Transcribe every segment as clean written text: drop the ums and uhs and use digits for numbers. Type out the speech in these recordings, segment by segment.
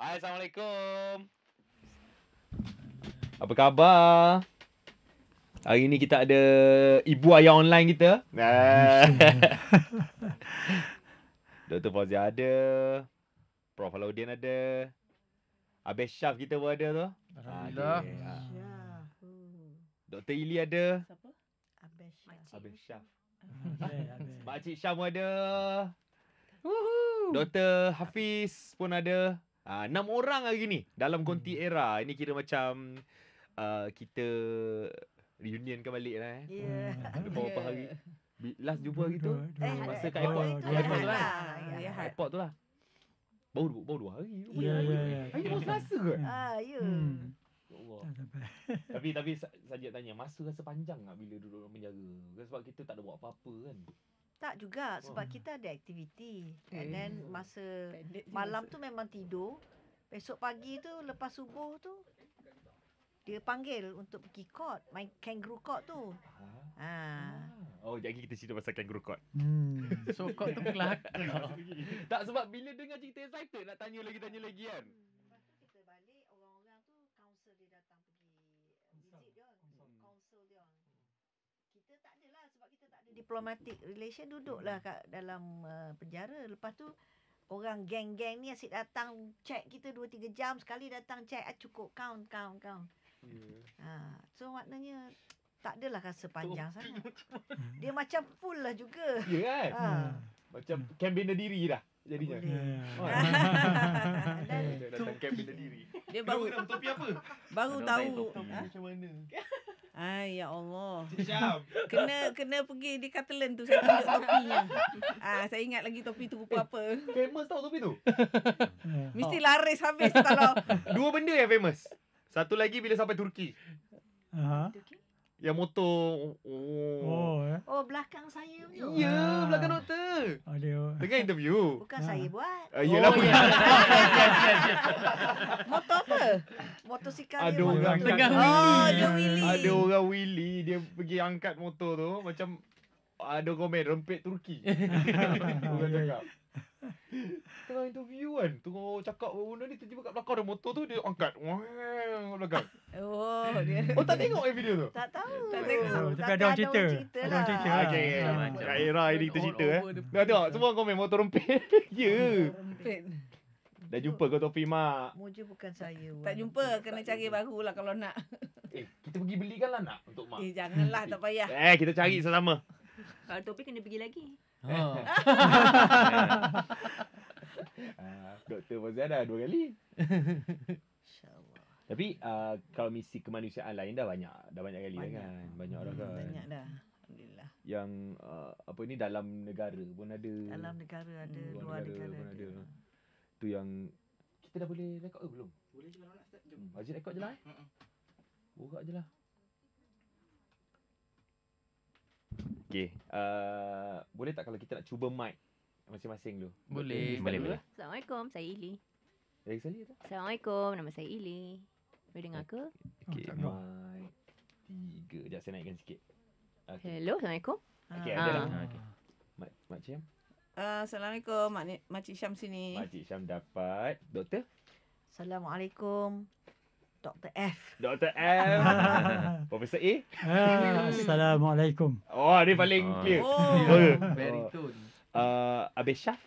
Hai, Assalamualaikum. Apa khabar? Hari ni kita ada ibu ayah online kita. Dr. Fauzia ada. Prof. Alauddin ada. Abis Syaf kita pun ada tu. Alhamdulillah. Dr. Ili ada. Siapa? Abis Syaf. Makcik Syam pun ada. Dr. Hafiz pun ada. 6 orang hari ni dalam konti era. Ini kira macam kita reunion kan balik lah Ada beberapa hari. Last jumpa hari tu masa kat airport. Airport tu lah. Airport tu lah. Baru 2 hari. Ya. Hari ni baru Selasa ke? Ya. Ya Allah. Tapi saja tanya, masa rasa panjang tak bila duduk dalam penjara? Sebab kita tak ada buat apa-apa kan. Tak juga sebab kita ada aktiviti. And then masa malam tu memang tidur. Besok pagi tu lepas subuh tu dia panggil untuk pergi court, main kangaroo court tu. Oh, jadi kita cerita pasal kangaroo court. So kau tu kelakar. Tak, sebab bila dengar cerita excited nak tanya lagi kan. Lepas tu kita balik, orang-orang tu counsel dia datang pergi visit dia, counsel dia. Kita tak adalah sebab kita tak ada diplomatic relation, duduklah kat dalam penjara. Lepas tu orang geng-geng ni asyik datang check kita 2-3 jam sekali datang check, cukup count. So maknanya tak adalah rasa panjang sangat. Dia macam full lah juga. Ya kan? Macam camp bina diri dah jadinya. Dan Datang camp bina diri. Dia baru topi apa? baru tahu. Macam mana? Ai ya Allah. Syam. Kena pergi di Catalan tu saya tunjuk topinya. Saya ingat lagi topi tu rupa apa. Famous tau topi tu. Mesti laris habis kalau 2 benda yang famous. Satu lagi bila sampai Turki. Yang motor. oh, belakang saya tu. Ya, belakang doktor. Tengah interview. Bukan saya buat. Yelah. motor apa? Motosikal Ada dia orang motor. tengah Oh, dia Willy. Ada orang Willy, dia pergi angkat motor tu macam ada komen rempit Turki. Orang cakap. Tengah interview kan, tengah cakap benda ni tiba-tiba kat belakang ada motor tu dia angkat. Wah, kat belakang. Oh, dia. Oh, tak tengok video tu? Tak tahu. Tak tengok. Tapi ada orang cerita. lah. Ada orang cerita. Okay. Kat era ini kita cerita Dah tengok semua komen motor rempit. Ya. Rempit. Dah jumpa kau topi mak. Moja bukan saya buat. Tak jumpa, kena cari barulah kalau nak. Kita pergi belikan lah nak untuk mak. Janganlah, tak payah. Kita cari sama-sama. Kalau topi kena pergi lagi. Doktor Fauzia dah 2 kali. InsyaAllah. Tapi kalau misi kemanusiaan lain dah banyak kali dah kan. Banyak dah kan. Banyak dah. Alhamdulillah. Yang apa ni dalam negara pun ada. Dalam negara ada, luar luar negara negara pun ada. Tu yang kita dah boleh rekod ke belum? Boleh je kalau nak start. Jom. Wajib rekod je lah Borak je lah. Okay. Boleh tak kalau kita nak cuba mic masing-masing dulu? Boleh. Boleh. Assalamualaikum, saya Ili. Lagi sekali tak? Assalamualaikum, nama saya Ili. Boleh dengar ke? Okay, tak dengar. mic 3. Sekejap saya naikkan sikit. Okay. Hello, Assalamualaikum. Okay, ada dah. Okay. Mak Syam. Assalamualaikum, Makcik Syam sini. Makcik Syam dapat. Doktor? Assalamualaikum. Dr. F. Dr. M. Profesor A. Assalamualaikum. Oh, ni paling clear. Oh. Baritone. Abis Syaf.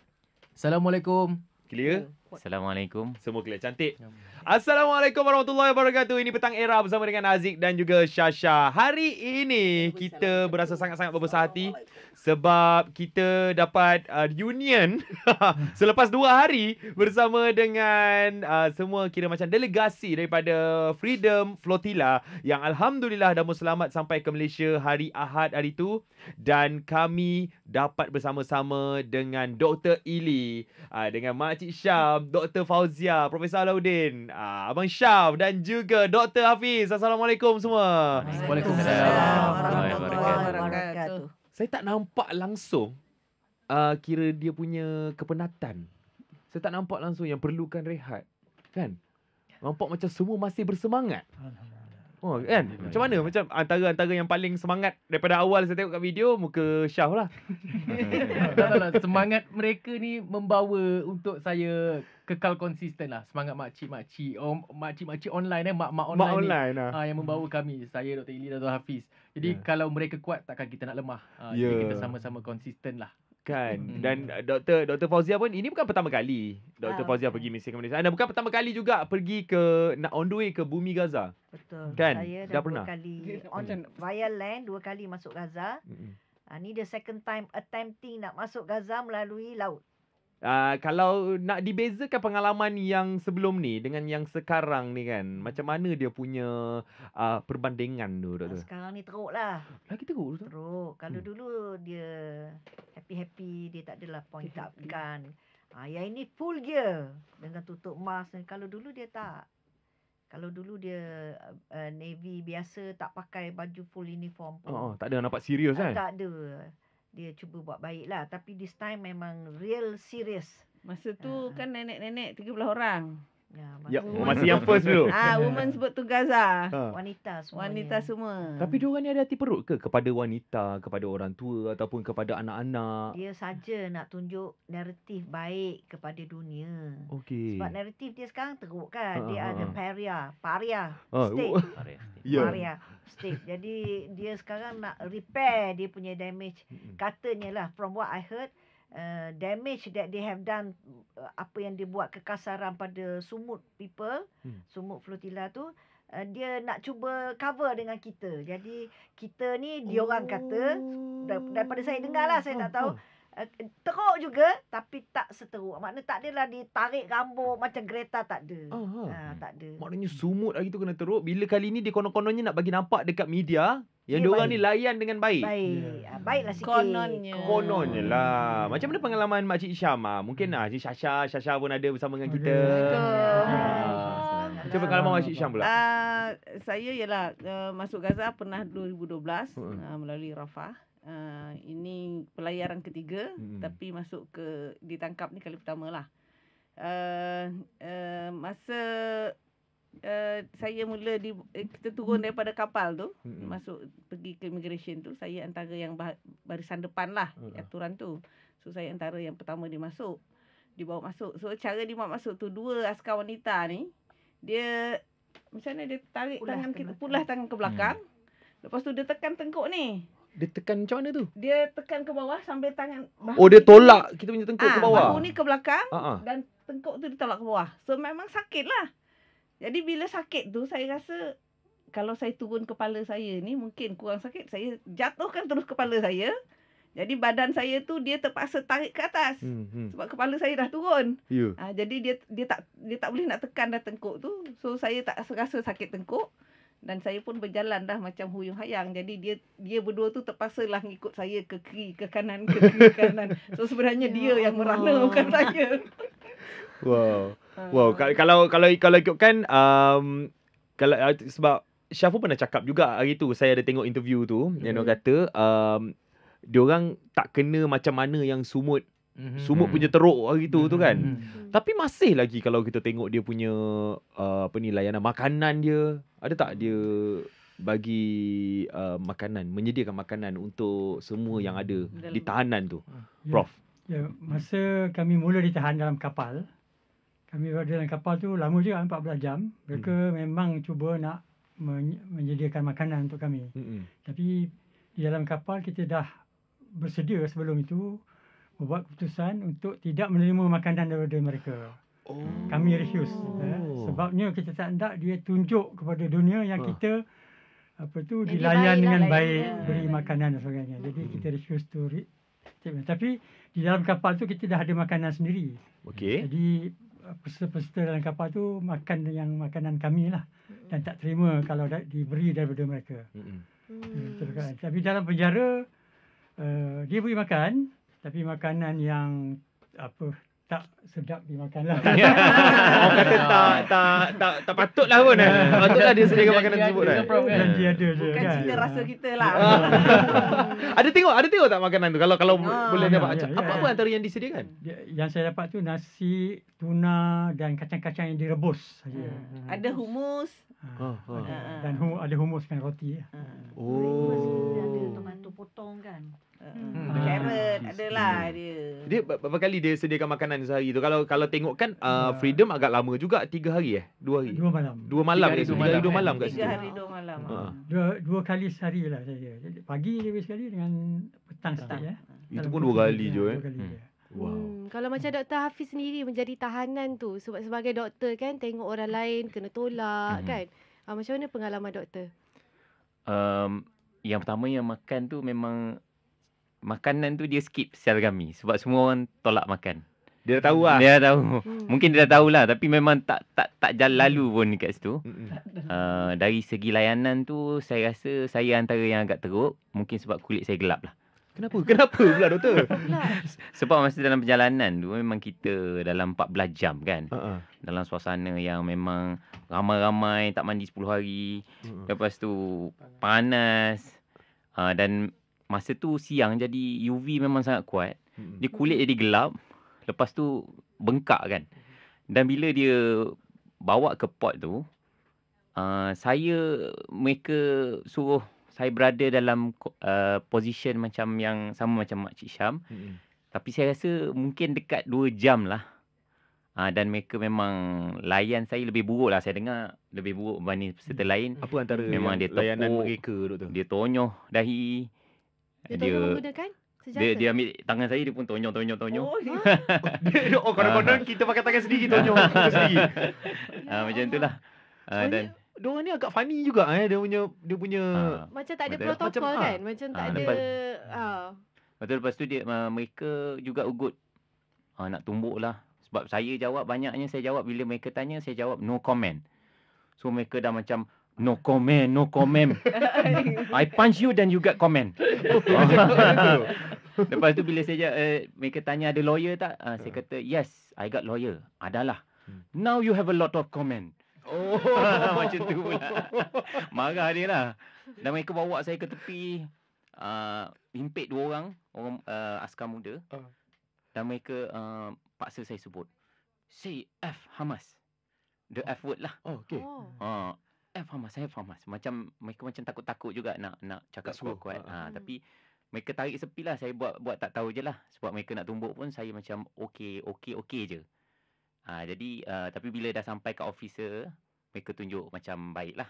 Assalamualaikum. Clear? Assalamualaikum. Semua clear. Cantik. Assalamualaikum warahmatullahi wabarakatuh. Ini Petang Era bersama dengan Aziz dan juga Syasha. Hari ini kita berasa sangat-sangat berbesar hati sebab kita dapat reunion selepas 2 hari bersama dengan semua kira macam delegasi daripada Freedom Flotilla yang alhamdulillah dah selamat sampai ke Malaysia hari Ahad hari tu, dan kami dapat bersama-sama dengan Dr. Ili, dengan Makcik Syam, Dr. Fauzia, Profesor Alauddin, Abang Syaf dan juga Dr. Hafiz. Assalamualaikum semua. Waalaikumsalam warahmatullahi wabarakatuh. Saya tak nampak langsung kira dia punya kepenatan. Saya tak nampak langsung yang perlukan rehat. Kan? Nampak macam semua masih bersemangat. Oh kan? Macam mana? Macam antara yang paling semangat daripada awal saya tengok kat video, muka Syah lah. Tak. Semangat mereka ni membawa untuk saya kekal konsisten lah. Semangat makcik-makcik. Makcik-makcik online mak-mak online, Mak online ni. lah. Yang membawa kami. Saya, Dr. Ili, Dr. Hafiz. Jadi kalau mereka kuat, takkan kita nak lemah. Jadi kita sama-sama konsisten lah. Kan. Dan Dr. Fauzia pun ini bukan pertama kali Dr. Fauzia bukan. pergi misi ke Malaysia. Anda bukan pertama kali juga pergi ke on the way ke bumi Gaza. Betul. Kan? Saya Dah dah pernah? 2 kali via land, 2 kali masuk Gaza. Ni the second time attempting nak masuk Gaza melalui laut. Kalau nak dibezakan pengalaman yang sebelum ni dengan yang sekarang ni kan, macam mana dia punya perbandingan tu, Doktor? Sekarang ni teruk lah. Lagi teruk tu. Teruk. Kalau dulu dia happy-happy, dia tak adalah point up gun. Yang ini full gear dengan tutup mask. Kalau dulu dia tak. Kalau dulu dia Navy biasa tak pakai baju full uniform pun. Tak ada nampak serius kan? Tak ada. Dia cuba buat baik lah. Tapi this time memang real serious. Masa tu kan nenek-nenek 13 orang. Ya, masih yang first dulu. Women sebut tu Gaza. Wanita semuanya. Wanita semua. Tapi diorang ni ada hati perut ke kepada wanita, kepada orang tua ataupun kepada anak-anak? Dia saja nak tunjuk naratif baik kepada dunia. Okey. Sebab naratif dia sekarang teruk kan. Dia ada paria state. Paria state. Jadi dia sekarang nak repair dia punya damage. Katanya lah, from what I heard, damage that they have done, apa yang dia buat kekasaran pada Sumut people, Sumut flotilla tu, dia nak cuba cover dengan kita. Jadi kita ni diorang kata, daripada saya dengar lah, saya tak tahu, teruk juga tapi tak seteruk. Maknanya tak adalah ditarik rambut macam Greta, tak ada. Tak ada. Maknanya Sumut hari tu kena teruk. Bila kali ni dia konon-kononnya nak bagi nampak dekat media yang diorang ni layan dengan baik. Baiklah sikit. Kononnya lah. Macam mana pengalaman Makcik Syam? Mungkin Cik Syasha pun ada bersama dengan kita. Macam pengalaman Makcik Syam pula? Saya ialah masuk Gaza pernah 2012 melalui Rafah. Ini pelayaran ketiga, tapi masuk ditangkap ni kali pertama lah. Masa saya mula kita turun daripada kapal tu, pergi ke immigration tu, saya antara yang barisan depan lah aturan tu. So saya antara yang pertama dibawa masuk. So cara dibawa masuk tu, 2 askar wanita ni, dia macam mana dia tarik pulah tangan ke belakang. Lepas tu dia tekan tengkuk ni. Dia tekan macam mana tu? Dia tekan ke bawah sambil tangan dia tolak kita punya tengkuk ke bawah. Bahu ni ke belakang dan tengkuk tu ditolak ke bawah. So memang sakit lah. Jadi bila sakit tu, saya rasa kalau saya turun kepala saya ni mungkin kurang sakit. Saya jatuhkan terus kepala saya. Jadi badan saya tu dia terpaksa tarik ke atas. Sebab kepala saya dah turun. Jadi dia tak boleh nak tekan dah tengkuk tu. So saya tak rasa sakit tengkuk. Dan saya pun berjalan dah macam huyung hayang. Jadi dia berdua tu terpaksa lah ngikut saya ke kiri, ke kanan, ke kiri, ke kanan. So sebenarnya dia yang merana, bukan saya. Wow. Kalau ikutkan kalau sebab Syafu pernah cakap juga hari tu, saya ada tengok interview tu, yang dia kata diorang tak kena macam mana yang Sumut punya teruk hari tu kan. Tapi masih lagi kalau kita tengok dia punya layanan makanan dia, ada tak dia bagi menyediakan makanan untuk semua yang ada di tahanan tu, Prof? Masa kami mula ditahan dalam kapal, kami berada dalam kapal tu lama juga, 14 jam. Mereka memang cuba nak menyediakan makanan untuk kami. Tapi di dalam kapal kita dah bersedia sebelum itu membuat keputusan untuk tidak menerima makanan daripada mereka. Kami refuse. Sebabnya kita tak nak dia tunjuk kepada dunia yang kita dilayan dengan baik, beri makanan dan sebagainya. Jadi kita refuse to tapi di dalam kapal tu kita dah ada makanan sendiri. Jadi peserta dalam kapal tu makan yang makanan kami lah, dan tak terima kalau diberi daripada mereka. Tapi dalam penjara dia beri makan, tapi makanan yang tak sedap dimakan lah. Orang kata tak patut lah pun. Patutlah dia sediakan makanan tersebut kan. Janji ada je Bukan kan. cita rasa kita lah. Ada tengok tak makanan tu kalau boleh ya, dapat ya, ya. apa antara yang disediakan? Yang saya dapat tu nasi, tuna dan kacang-kacang yang direbus saja. Ada humus. Dan ada humus dengan roti. Breakfast ada tomato potong kan. Carrot adalah dia. Dia berapa kali dia sediakan makanan sehari tu? Kalau tengok kan Freedom agak lama juga, 3 hari 2 hari. 2 malam. 2 malam 3 hari, 3 hari 2 malam kat 3 situ. hari 2 malam. Dua kali sehari lah saya. Jadi pagi lebih sekali dengan petang sekali ya. Itu Dalam pun 2 pukul kali 3, je 2 kali je. Wow. Kalau macam Dr. Hafiz sendiri menjadi tahanan tu sebab sebagai doktor kan tengok orang lain kena tolak kan. Macam mana pengalaman doktor? Yang pertama yang makan tu memang makanan tu dia skip sel kami sebab semua orang tolak makan. Dia dah tahu lah. Dia dah tahu. Mungkin dia dah tahulah tapi memang tak jalan lalu pun dekat situ. Dari segi layanan tu saya rasa saya antara yang agak teruk, mungkin sebab kulit saya gelap lah. Kenapa pula doktor? Sebab masa dalam perjalanan tu memang kita dalam 14 jam kan. Dalam suasana yang memang ramai-ramai tak mandi 10 hari. Lepas tu panas. Dan masa tu siang jadi UV memang sangat kuat. Dia kulit jadi gelap. Lepas tu bengkak kan. Dan bila dia bawa ke port tu, mereka suruh saya berada dalam position macam yang sama macam Makcik Syam. Tapi saya rasa mungkin dekat 2 jam lah. Dan mereka memang layan saya lebih buruk lah. Saya dengar lebih buruk berbanding peserta lain. Apa antara memang dia layanan tepuk, mereka doktor? dia tonyoh dahi. Dia tolong menggunakan senjata? Dia ambil tangan saya, dia pun tonyoh. Konon-konon kita pakai tangan sendiri, tonyoh sendiri. Macam tu lah. Dan Diorang ni agak funny juga dia punya macam tak ada betul. protokol kan? Macam tak ada betul, lepas tu mereka juga ugut nak tumbuk lah. Sebab saya jawab, banyaknya saya jawab, bila mereka tanya saya jawab no comment. So mereka dah macam no comment. I punch you then you get comment. Lepas tu bila mereka tanya ada lawyer tak? Saya kata yes, I got lawyer. Adalah. Now you have a lot of comment. Macam tu pula. Marah dia lah. Dan mereka bawa saya ke tepi, himpit 2 orang askar muda. Dan mereka paksa saya sebut, say F Hamas. The F word lah. Okay. F Hamas. Macam mereka macam takut-takut juga nak cakap kuat-kuat. Tapi mereka tarik sepi lah. Saya buat tak tahu je lah. Sebab mereka nak tumbuk pun saya macam okay je. Jadi tapi bila dah sampai kat officer, mereka tunjuk macam baik lah.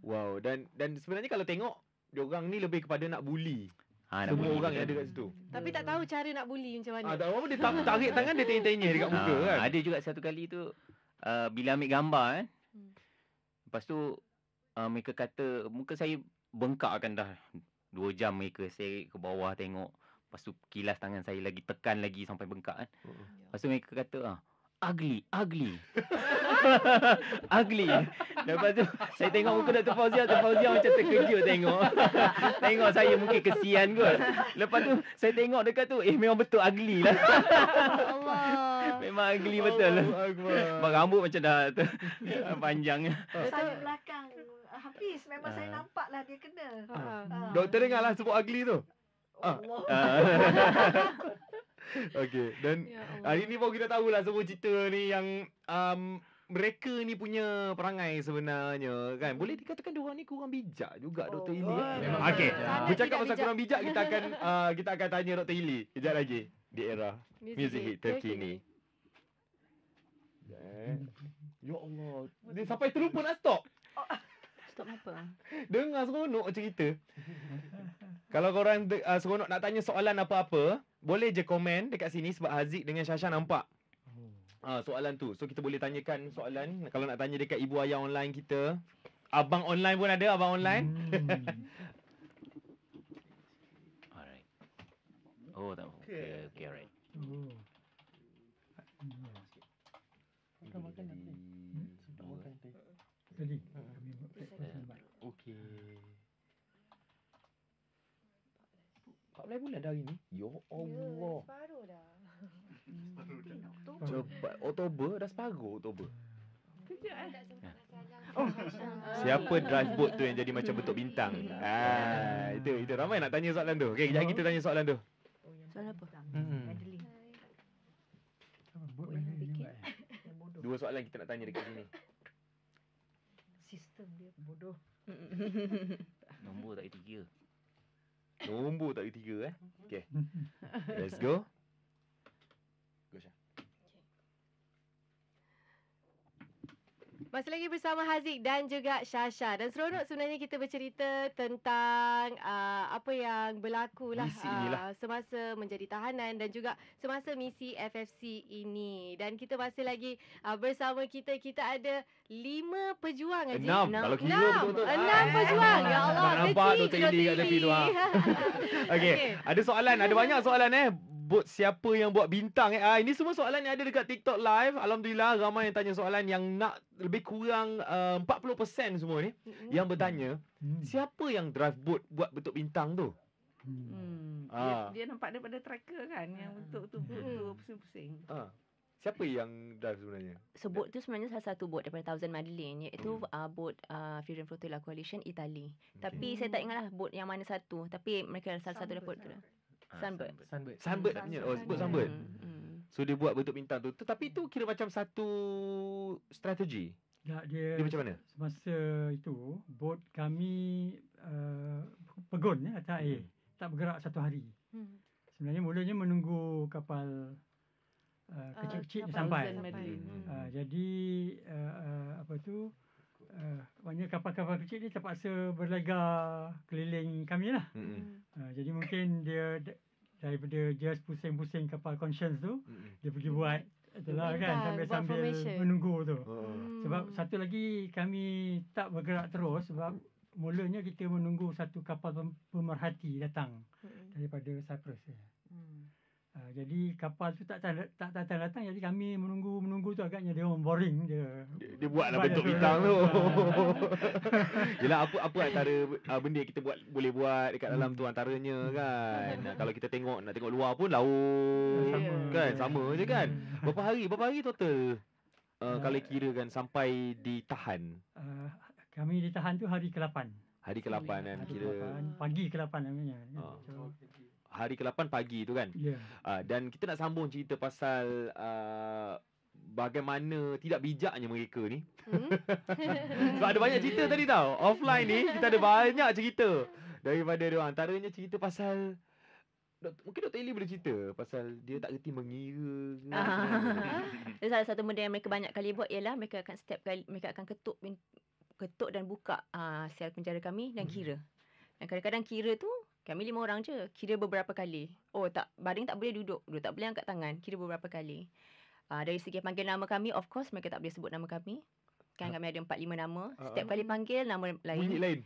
Wow. Dan sebenarnya kalau tengok, diorang ni lebih kepada nak bully semua orang yang ada kat situ. Tapi tak tahu cara nak bully macam mana. Tak apa, dia tarik tangan, dia tanya-tanya dekat muka kan. Ada juga satu kali tu bila ambil gambar kan. Lepas tu mereka kata muka saya bengkak kan dah 2 jam mereka seret ke bawah tengok. Lepas tu kilas tangan saya lagi, tekan lagi sampai bengkak kan. Lepas tu mereka kata ugly. Ugly. Lepas tu saya tengok muka Dr. Fauzia macam terkejut tengok. Tengok saya mungkin kesian kot. Lepas tu saya tengok dekat tu, memang betul ugly lah. Allah. Memang ugly betul. Sebab rambut macam dah panjang. Saya belakang Hafiz, memang saya nampak lah dia kena. Doktor dengar lah sebut ugly tu. Okay. Dan hari ni baru kita tahulah semua cerita ni yang mereka ni punya perangai sebenarnya kan. Boleh dikatakan diorang ni kurang bijak juga Dr. Ili. Okey. Bercakap pasal kurang bijak, kita akan tanya Dr. Ili kejap lagi di era music hit terkini. Ya Allah. Dia sampai terlupa nak stop. Stop apa? Dengar seronok cerita. Kalau korang seronok nak tanya soalan apa-apa, boleh je komen dekat sini sebab Haziq dengan Syasha nampak soalan tu. So kita boleh tanyakan soalan. Kalau nak tanya dekat ibu ayah online kita, abang online pun ada, abang online. Alright. Oh, tak. Okay, alright. Tadi. Okey. 14 bulan dah hari ni. Ya Allah. Separuh dah. Oktober, dah separuh Oktober. Kejap Siapa drive boat tu yang jadi macam bentuk bintang? Itu ramai nak tanya soalan tu. Okey, kejap kita tanya soalan tu. Soalan apa? Paddling. Buat yang benda bikin. juga, Yang bodoh. Dua soalan kita nak tanya dekat sini. Sistem dia bodoh. Nombor tak ada 3. Nombor tak ada 3 Okay. Let's go. Go Syah. Masih lagi bersama Haziq dan juga Syasha. Dan seronok sebenarnya kita bercerita tentang apa yang berlaku lah Misi inilah. semasa menjadi tahanan dan juga semasa misi FFC ini. Dan kita masih lagi bersama kita ada 5 pejuang Haziq. 6 kalau kira betul-betul. 6 pejuang. Ya Allah, Tak nampak kecil Dr. Ili kat tepi tu. Okey, ada soalan, ada banyak soalan Bot siapa yang buat bintang ini semua soalan yang ada dekat TikTok live. Alhamdulillah ramai yang tanya soalan yang nak lebih kurang 40% semua ni yang bertanya siapa yang drive boat buat bentuk bintang tu. Dia nampak daripada tracker kan yang untuk tu pusing-pusing. Siapa yang drive sebenarnya? So boat tu sebenarnya salah satu boat daripada Thousand Madeleine, iaitu boat Freedom Flotilla Coalition Italy. Tapi saya tak ingatlah boat yang mana satu, tapi mereka salah satu boat tu. Sunbird. Sunbird punya. Oh, sebut Sunbird. So dia buat bentuk bintang tu. Tetapi tu kira macam satu strategi. Tak, Dia macam mana? Semasa itu, bot kami pegun atas air. Tak bergerak satu hari. Sebenarnya mulanya menunggu kapal kecil-kecil ni sampai. Jadi apa tu, maknanya kapal-kapal kecil ni terpaksa berlaga keliling kami lah. Jadi mungkin dia daripada just pusing-pusing kapal Conscience tu, dia pergi buat itulah kan, sambil menunggu tu. Sebab satu lagi kami tak bergerak terus sebab mulanya kita menunggu satu kapal pemerhati datang daripada Cyprus. Jadi kapal tu tak datang, jadi kami menunggu tu agaknya dia boring dia buatlah bentuk bintang tu. Yelah apa antara benda kita boleh buat dekat dalam tu antaranya kan. Kalau kita nak tengok luar pun laut kan, sama je kan. Berapa hari total kalau kira kan sampai ditahan? Kami ditahan tu hari ke-8. Hari ke-8 kan kira pagi ke-8 namanya. Hari ke-8 pagi tu kan. Dan kita nak sambung cerita pasal bagaimana tidak bijaknya mereka ni. Sebab ada banyak cerita tadi tau. Offline ni kita ada banyak cerita daripada dia orang. Antaranya cerita pasal mungkin Dr. Ili boleh cerita pasal dia tak reti mengira. Salah satu benda yang mereka banyak kali buat ialah mereka akan setiap kali mereka akan ketuk dan buka sel penjara kami dan kira. Dan kadang-kadang kira tu kami 5 orang je. Kira beberapa kali. Baring tak boleh duduk. Tak boleh angkat tangan. Kira beberapa kali. Dari segi panggil nama kami, of course mereka tak boleh sebut nama kami. Kan kami ada 4-5 nama. Setiap kali panggil, nama lain. Bunyi lain.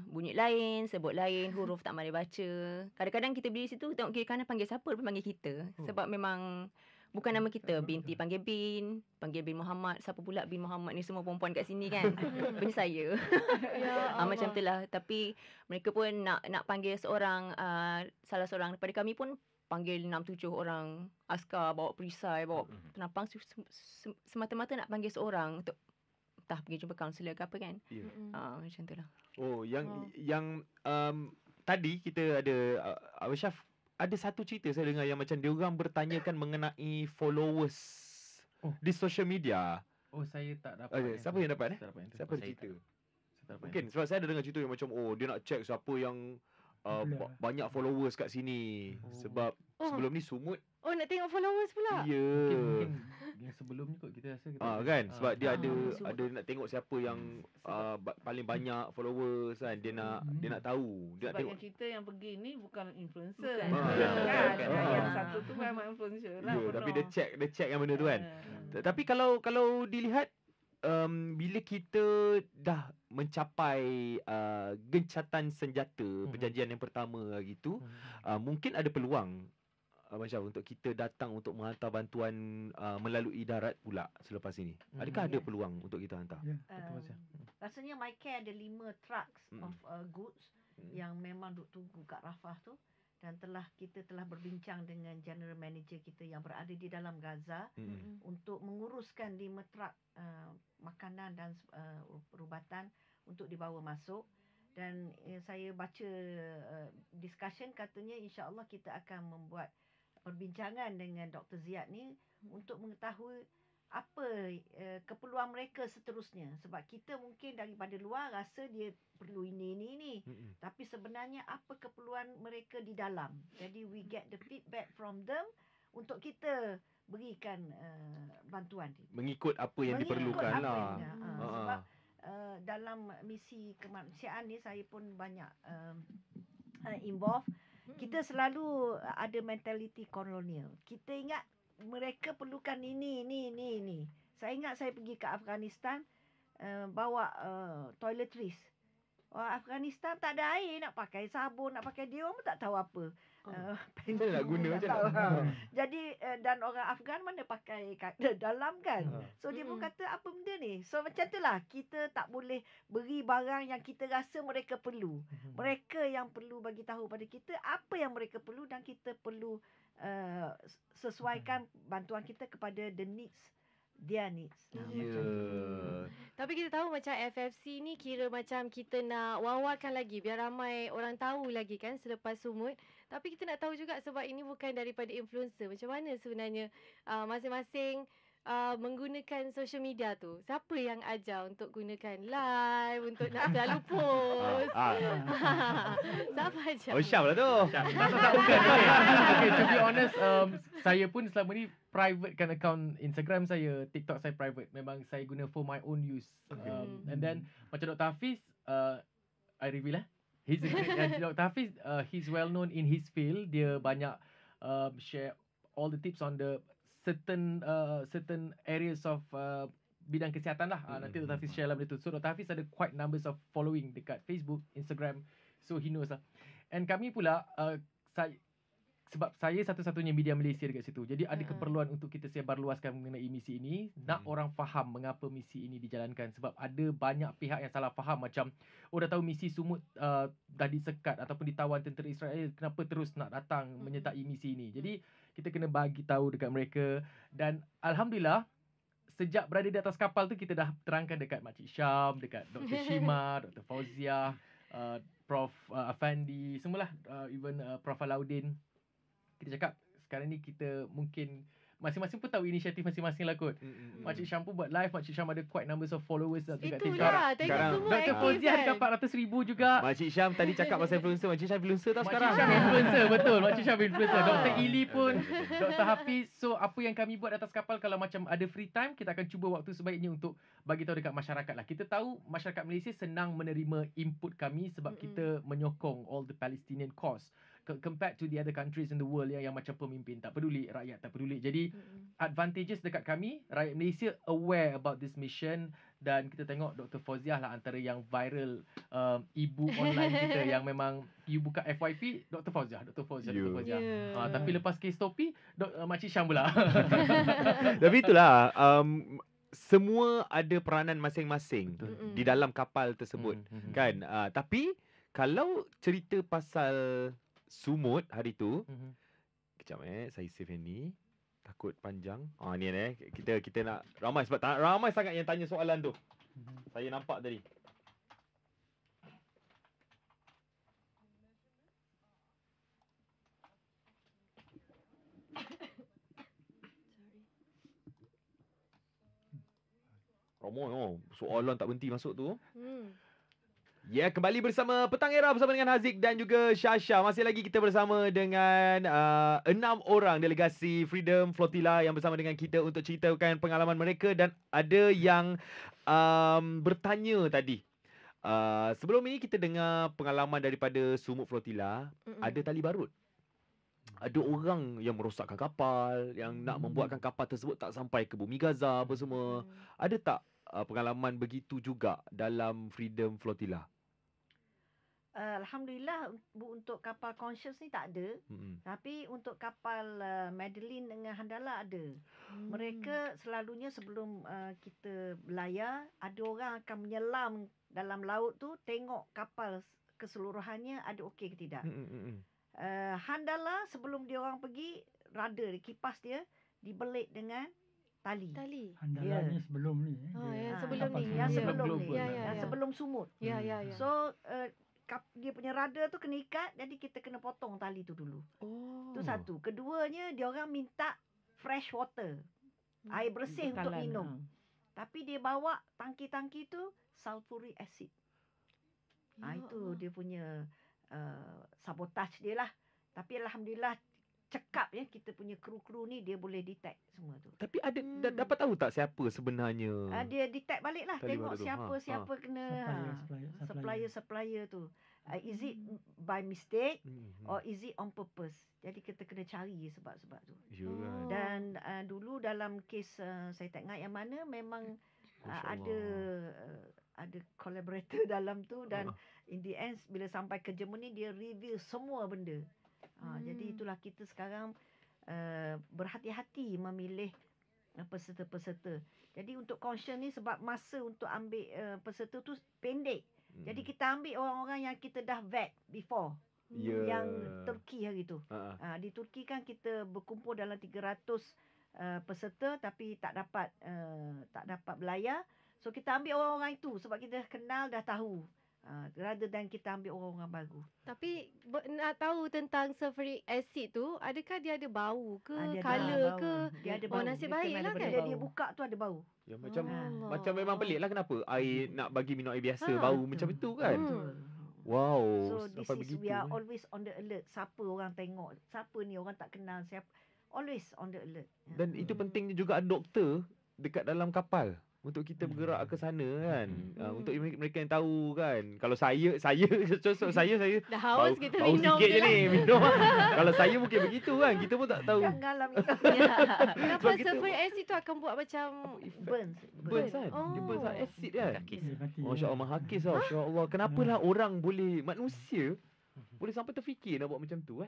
Bunyi lain, sebut lain, huruf tak boleh baca. Kadang-kadang kita berdiri situ, tengok kiri kanan panggil siapa, dia panggil kita. Sebab memang bukan nama kita. Binti panggil Bin Muhammad. Siapa pula Bin Muhammad ni, semua perempuan kat sini kan. Punya saya. Macam tu lah. Tapi mereka pun nak panggil seorang, salah seorang daripada kami pun panggil 6-7 orang askar, bawa perisai, bawa penapang. Semata-mata nak panggil seorang untuk entah pergi jumpa kaunselor ke apa kan. Macam tu lah. Yang tadi kita ada Abang Syaf, ada satu cerita saya dengar yang macam dia orang bertanyakan mengenai followers di social media. Saya tak dapat. Siapa yang dapat Siapa ada cerita? Mungkin sebab saya ada dengar cerita yang macam dia nak check siapa yang banyak followers kat sini. Sebab sebelum ni Sumut. Nak tengok followers pula. Ya. Mungkin yang sebelum ni kot kita rasa kan sebab dia ada nak tengok siapa yang paling banyak followers kan. Dia nak tahu, dia nak Sebab tengok. yang cerita yang pergi ni bukan influencer. Bukan. Yang satu tu memang influencer lah. Tapi dia check yang benda tu kan. Tapi kalau dilihat bila kita dah mencapai gencatan senjata perjanjian yang pertama gitu, mungkin ada peluang Abang Syaf untuk kita datang untuk menghantar bantuan melalui darat pula selepas ini. Adakah ada peluang untuk kita hantar? Rasanya My Care ada 5 trucks of goods yang memang duk tunggu kat Rafah tu. dan kita telah berbincang dengan general manager kita yang berada di dalam Gaza untuk menguruskan 5 trak makanan dan perubatan untuk dibawa masuk. Dan saya baca discussion, katanya insya-Allah kita akan membuat perbincangan dengan Dr. Ziyad ni untuk mengetahui apa keperluan mereka seterusnya, sebab kita mungkin daripada luar rasa dia perlu ini. Tapi sebenarnya apa keperluan mereka di dalam. Jadi we get the feedback from them untuk kita berikan bantuan ni. Mengikut apa yang diperlukan lah. Sebab dalam misi kemanusiaan ni saya pun banyak involved. Kita selalu ada mentaliti kolonial. Kita ingat mereka perlukan ini. Saya ingat saya pergi ke Afghanistan, bawa toiletries. Afghanistan tak ada air, nak pakai sabun, nak pakai dia pun tak tahu apa. Macam nak guna macam mana? Jadi dan orang Afghan mana pakai dalam kan. So dia pun kata apa benda ni. So macam itulah, kita tak boleh beri barang yang kita rasa mereka perlu. Mereka yang perlu bagi tahu pada kita apa yang mereka perlu, dan kita perlu sesuaikan bantuan kita kepada the needs, their needs. Tapi kita tahu macam FFC ni kira macam kita nak wawarkan lagi biar ramai orang tahu lagi kan selepas Sumut. Tapi kita nak tahu juga sebab ini bukan daripada influencer. Macam mana sebenarnya masing-masing menggunakan social media tu? Siapa yang ajar untuk gunakan live, untuk nak selalu post? Siapa ajar? Oh, Syam lah tu. Tak bukan. Okay, to be honest, saya pun selama ni privatekan account Instagram saya, TikTok saya private. Memang saya guna for my own use. And then macam Dr. Hafiz, I reveal he's a great, Dr. Hafiz, he's well known in his field. Dia banyak share all the tips on the certain areas of bidang kesihatan lah. Nanti Dr. Hafiz share lah benda tu. So Dr. Hafiz ada quite numbers of following dekat Facebook, Instagram. So he knows lah. And kami pula, sebab saya satu-satunya media Malaysia dekat situ. Jadi ada keperluan untuk kita sebarluaskan mengenai misi ini. Nak orang faham mengapa misi ini dijalankan. Sebab ada banyak pihak yang salah faham. Macam, dah tahu misi Sumut dah disekat ataupun ditawan tentera Israel, kenapa terus nak datang menyertai misi ini. Jadi kita kena bagi tahu dekat mereka. Dan Alhamdulillah, sejak berada di atas kapal tu, kita dah terangkan dekat Makcik Syam, dekat Dr. Shima, Dr. Fauziah, Prof. Afandi, semualah, even Prof. Alauddin. Kita cakap sekarang ni kita mungkin masing-masing pun tahu inisiatif masing-masing lah kot. Makcik Syam pun buat live. Makcik Syam ada quite numbers of followers dekat TikTok. Itulah, tengok semua Dr. Fauziah ada 400,000 juga. Makcik Syam tadi cakap pasal influencer. Makcik Syam influencer tau sekarang. Makcik Syam influencer, betul. Makcik Syam influencer. Dr. Ili pun, Dr. Hafiz. So apa yang kami buat atas kapal, kalau macam ada free time, kita akan cuba waktu sebaiknya untuk bagi tahu dekat masyarakat lah. Kita tahu masyarakat Malaysia senang menerima input kami sebab kita menyokong all the Palestinian cause. Compared to the other countries in the world yang macam pemimpin tak peduli, rakyat tak peduli. Jadi advantages dekat kami, rakyat Malaysia aware about this mission. Dan kita tengok Dr. Fauziah lah antara yang viral ibu online kita yang memang you buka FYP Dr. Fauziah. Tapi lepas kes topi Makcik Syam pula. Tapi itulah, semua ada peranan masing-masing di dalam kapal tersebut kan. Tapi kalau cerita pasal Sumut hari tu, kejap saya save yang ni, takut panjang. Ni kita nak ramai sebab ramai sangat yang tanya soalan tu. Saya nampak tadi. Ramai soalan tak berhenti masuk tu. Ya, kembali bersama Petang Era bersama dengan Haziq dan juga Syasha. Masih lagi kita bersama dengan 6 orang delegasi Freedom Flotilla yang bersama dengan kita untuk ceritakan pengalaman mereka. Dan ada yang bertanya tadi. Sebelum ini kita dengar pengalaman daripada Sumut Flotilla. Ada tali barut. Ada orang yang merosakkan kapal, yang nak membuatkan kapal tersebut tak sampai ke bumi Gaza apa semua. Ada tak pengalaman begitu juga dalam Freedom Flotilla? Alhamdulillah untuk kapal Conscious ni tak ada. Tapi untuk kapal Madeline dengan Handala ada. Mereka selalunya sebelum kita belayar, ada orang akan menyelam dalam laut tu, tengok kapal keseluruhannya ada okey ke tidak. Handala sebelum dia orang pergi, rudder kipas dia dibelit dengan tali. Handala ni sebelum ni. yang Ah, sebelum kapal ni. Yang sebelum. sebelum Sebelum ni. global. Yang sebelum sumut. Ya. So dia punya rudder tu kena ikat, jadi kita kena potong tali tu dulu. Tu satu. Keduanya dia orang minta fresh water. Air bersih untuk Bekalan, minum. Tapi dia bawa tangki-tangki tu sulfuric acid. Itu dia punya sabotage dia lah. Tapi alhamdulillah cekap ya, kita punya kru-kru ni dia boleh detect semua tu. Tapi ada dapat tahu tak siapa sebenarnya? Dia detect balik lah, Tali tengok mana tu? siapa kena Supplier. supplier tu. Is it by mistake or is it on purpose? Jadi kita kena cari sebab-sebab tu. Ya kan. Dan dulu dalam kes saya tak ingat yang mana, memang ada collaborator dalam tu, dan in the end bila sampai ke Germany dia review semua benda. Jadi itulah kita sekarang berhati-hati memilih peserta-peserta. Jadi untuk caution ni, sebab masa untuk ambil peserta tu pendek. Jadi kita ambil orang-orang yang kita dah vet before. Yang Turki hari tu. Di Turki kan kita berkumpul dalam 300 peserta, tapi tak dapat belayar. So kita ambil orang-orang itu sebab kita kenal, dah tahu. Rather than kita ambil orang-orang baru. Tapi nak tahu tentang sulfuric acid tu, adakah dia ada bau ke, Dia ada color bau. ke? Dia ada bau. Nasib baik lah kan. Bila dia buka tu ada bau. Ya macam memang pelik lah kenapa air nak bagi minum air biasa bau macam itu kan. Wow. So this sampai is begitu, we are always on the alert. Siapa orang tengok, siapa ni orang tak kenal, siapa, always on the alert. Dan itu pentingnya juga ada doktor dekat dalam kapal untuk kita bergerak ke sana kan. Untuk mereka yang tahu kan. Kalau saya Dah haus bau, kita bau minum sikit je je lah. ni minum. Kalau saya mungkin begitu kan. Kita pun tak tahu. Jangan lah minum. Kenapa Sebab kita- sulfuric acid tu akan buat macam Burns kan. Dia burns lah acid kan. Masya Allah, mahakis lah. Masya Allah. Kenapalah orang boleh, manusia boleh sampai terfikir nak buat macam tu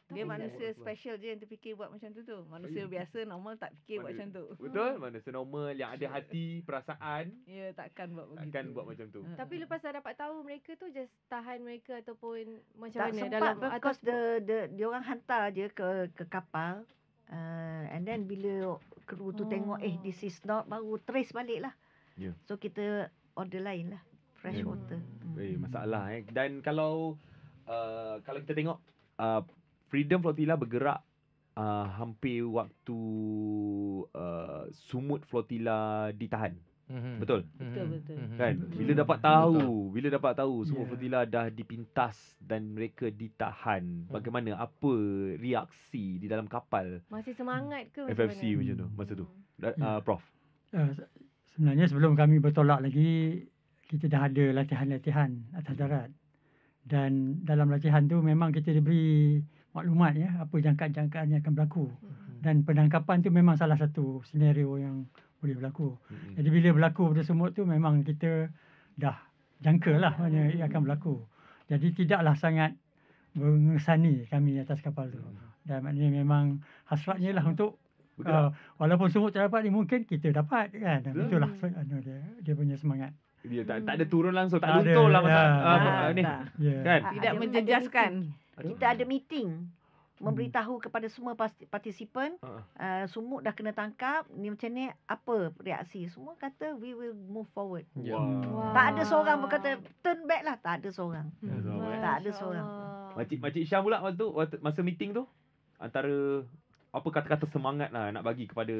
Dia manusia special je yang terfikir buat macam tu. Manusia biasa normal tak fikir buat macam tu. Betul? Manusia normal yang ada hati, perasaan Ya, takkan buat begitu. akan buat macam tu. Tapi lepas dah dapat tahu, mereka tu just tahan mereka ataupun macam Tak mana sempat dalam because dia orang hantar je ke kapal. And then bila kru tu tengok this is not, baru trace balik lah. So kita order lain lah, fresh water. Masalah Dan kalau kita tengok Freedom Flotilla bergerak hampir waktu Sumut Flotilla ditahan. Betul? Betul. Kan? Bila dapat tahu Sumut Flotilla dah dipintas dan mereka ditahan, bagaimana, apa reaksi di dalam kapal masih semangat ke FFC macam macam tu masa tu? Prof. Sebenarnya sebelum kami bertolak lagi, kita dah ada latihan-latihan atas darat. Dan dalam latihan tu memang kita diberi maklumat apa jangkaan-jangkaan yang akan berlaku. Dan penangkapan tu memang salah satu senario yang boleh berlaku. Jadi bila berlaku pada Sumut tu memang kita dah jangka lah mana ia akan berlaku. Jadi tidaklah sangat mengesani kami atas kapal tu. Dan maknanya memang hasratnya lah untuk walaupun Sumut tak dapat, mungkin kita dapat kan. Itulah dia punya semangat. Dia tak ada turun langsung, tak luntur lah masa ni. Kan? Tidak menjejaskan. Kita ada meeting memberitahu kepada semua partisipan, Sumut dah kena tangkap, ni macam ni, apa reaksi. Semua kata we will move forward. Tak ada seorang pun kata turn back lah, tak ada seorang. Tak ada seorang. Makcik Syam pula masa meeting tu, antara apa kata-kata semangat lah nak bagi kepada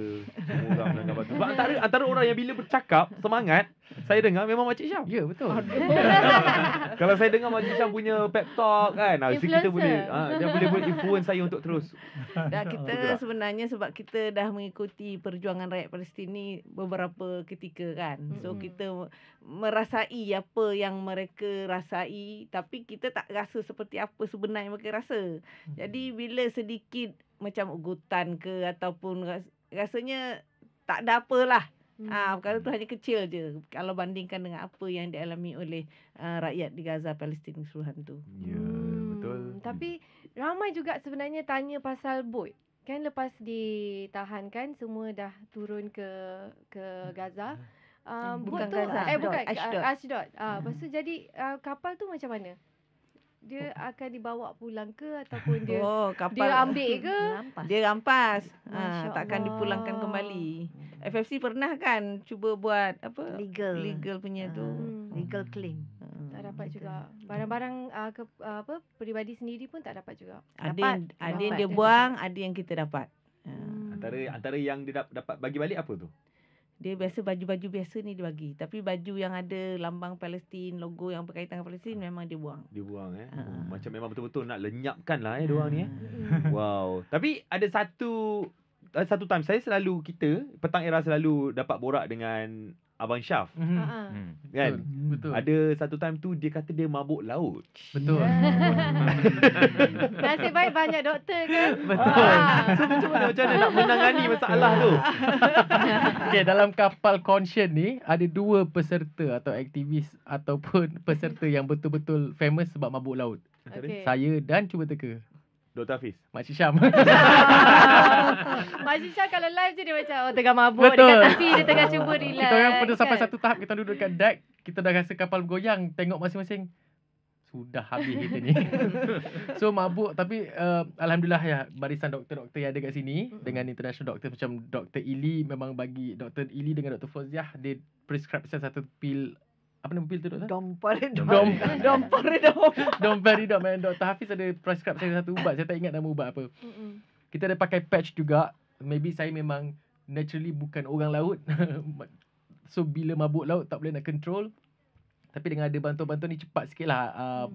semua orang dalam kapal tu. Sebab antara orang yang bila bercakap semangat, saya dengar memang Makcik Syam. Ya, betul. Kalau saya dengar Makcik Syam punya pep talk kan, kita boleh dia boleh influence saya untuk terus. Dan kita sebenarnya sebab kita dah mengikuti perjuangan rakyat Palestin ni beberapa ketika kan. So kita merasai apa yang mereka rasai, tapi kita tak rasa seperti apa sebenarnya mereka rasa. Jadi bila sedikit macam ugutan ke ataupun rasanya tak ada apalah. Perkara tu hanya kecil je kalau bandingkan dengan apa yang dialami oleh rakyat di Gaza, Palestin keseluruhan tu. Ya, betul. Tapi ramai juga sebenarnya tanya pasal bot. Kan lepas ditahan kan semua dah turun ke Gaza. Bot Bukan tu Gaza, bukan Ashdod. Ashdod. Lepas tu jadi kapal tu macam mana? dia akan dibawa pulang ke ataupun dia kapal dia ambil ke? Dia rampas. Masya Takkan dipulangkan Allah. kembali. FFC pernah kan cuba buat apa? Legal punya tu. legal claim. Tak dapat juga. Barang-barang peribadi sendiri pun tak dapat juga. Ada yang dia Dapat. buang, ada yang kita dapat. Antara yang dia dapat bagi balik apa tu? Dia biasa baju-baju biasa ni dia bagi. Tapi baju yang ada lambang Palestin, logo yang berkaitan dengan Palestin memang dia buang. Dia buang macam memang betul-betul nak lenyapkan lah diorang ni Wow. Tapi ada satu time kita Petang Era selalu dapat borak dengan Abang Syaf. Kan? Betul. Ada satu time tu dia kata dia mabuk laut. Betul. Nasib baik banyak doktor kan? Betul. So macam mana nak menangani masalah tu? Okay, dalam kapal Conscience ni ada 2 peserta atau aktivis ataupun peserta yang betul-betul famous sebab mabuk laut. Okay. Saya dan cuba teka. Dr. Hafiz. Makcik Syam. Makcik Syah kalau live je dia macam tengah mabuk Betul. dekat tepi, dia tengah cuba relax. Kita orang pernah sampai kan? satu tahap kita duduk dekat deck, kita dah rasa kapal bergoyang, tengok masing-masing. Sudah habis kita ni. So mabuk tapi alhamdulillah ya barisan doktor-doktor yang ada kat sini dengan international doktor macam Dr. Ili memang bagi Dr. Ili dengan Dr. Fauziah dia prescribe saya satu pil. Apa nama pil tu doktor? Domperidone. Domperidone. Man. Dr. Hafiz ada prescribe saya satu ubat. Saya tak ingat nama ubat apa. Kita ada pakai patch juga. Maybe saya memang naturally bukan orang laut. So bila mabuk laut tak boleh nak control. Tapi dengan ada bantuan-bantuan ni cepat sikit lah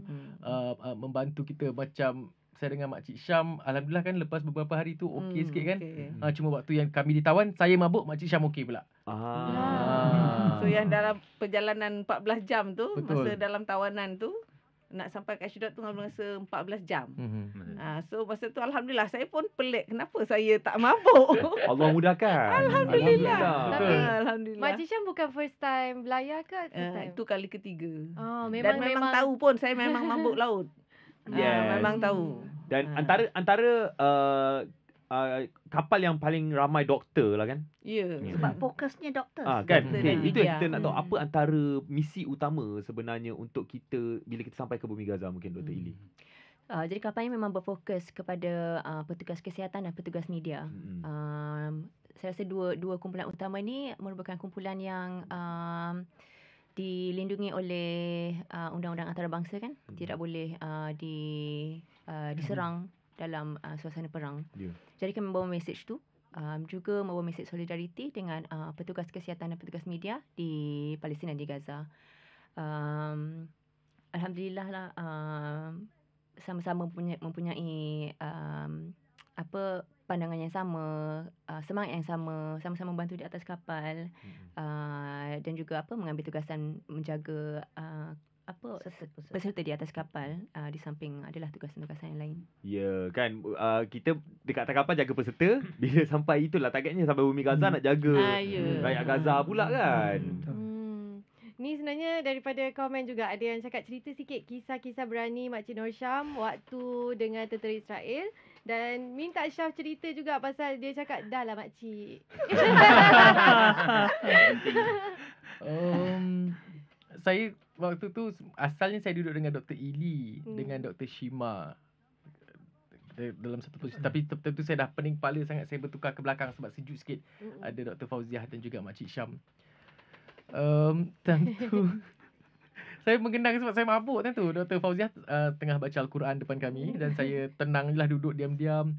membantu kita. Macam saya dengan Makcik Syam, alhamdulillah kan lepas beberapa hari tu okey sikit kan. Cuma waktu yang kami ditawan, saya mabuk, Makcik Syam okey pula. So yang dalam perjalanan 14 jam tu, Betul. masa dalam tawanan tu, nak sampai kat Syudat tu masa 14 jam. So masa tu alhamdulillah saya pun pelik kenapa saya tak mabuk. Allah mudahkan. Alhamdulillah. Tapi Alhamdulillah. Makcik Syam bukan first time belayar ke? First time? Itu kali ketiga. Memang Dan memang tahu pun saya memang mabuk laut. Memang tahu. Dan antara kapal yang paling ramai doktor lah kan? Ya. Sebab fokusnya doktor. Kan? Doktor Okay, dan itu yang media. kita nak tahu. Apa antara misi utama sebenarnya untuk kita bila kita sampai ke Bumi Gaza mungkin Dr. Ili? Jadi kapal ini memang berfokus kepada petugas kesihatan dan petugas media. Saya rasa dua kumpulan utama ni merupakan kumpulan yang dilindungi oleh undang-undang antarabangsa kan. Tidak boleh diserang dalam suasana perang. Jadi kami membawa mesej tu. Juga membawa mesej solidariti dengan petugas kesihatan dan petugas media di Palestin dan di Gaza. Alhamdulillah lah sama-sama mempunyai pandangan yang sama, semangat yang sama-sama membantu di atas kapal dan juga mengambil tugasan menjaga peserta di atas kapal di samping adalah tugasan-tugasan yang lain. Ya kan, kita dekat atas kapal jaga peserta, bila sampai itulah targetnya sampai Bumi Gaza nak jaga rakyat Gaza pula kan. Ni sebenarnya daripada komen juga ada yang cakap cerita sikit kisah-kisah berani Makcik Nur Syam waktu dengan tentera Israel dan minta Syaf cerita juga pasal dia cakap dah lah makcik. Saya waktu tu asalnya saya duduk dengan Dr. Ili dengan Dr. Shima dalam satu posisi, tapi tentu saya dah pening kepala sangat, saya bertukar ke belakang sebab sejuk sikit. Ada Dr. Fauziah dan juga Makcik Syam. Tentu saya mengenang sebab saya mabuk tentu. Dr. Fauziah tengah baca Al-Quran depan kami dan saya tenanglah duduk diam-diam.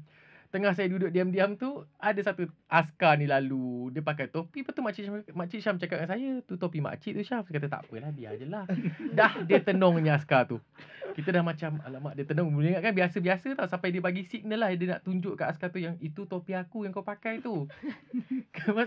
Tengah saya duduk diam-diam tu ada satu askar ni lalu. Dia pakai topi. Lepas tu Makcik Syam cakap dengan saya, tu topi makcik tu Syaf. Saya kata tak apalah, biar je lah. Dah dia tenungnya askar tu. Kita dah macam alamak dia tenung. Boleh ingat kan biasa-biasa tau sampai dia bagi signal lah. Dia nak tunjuk kat askar tu yang itu topi aku yang kau pakai tu.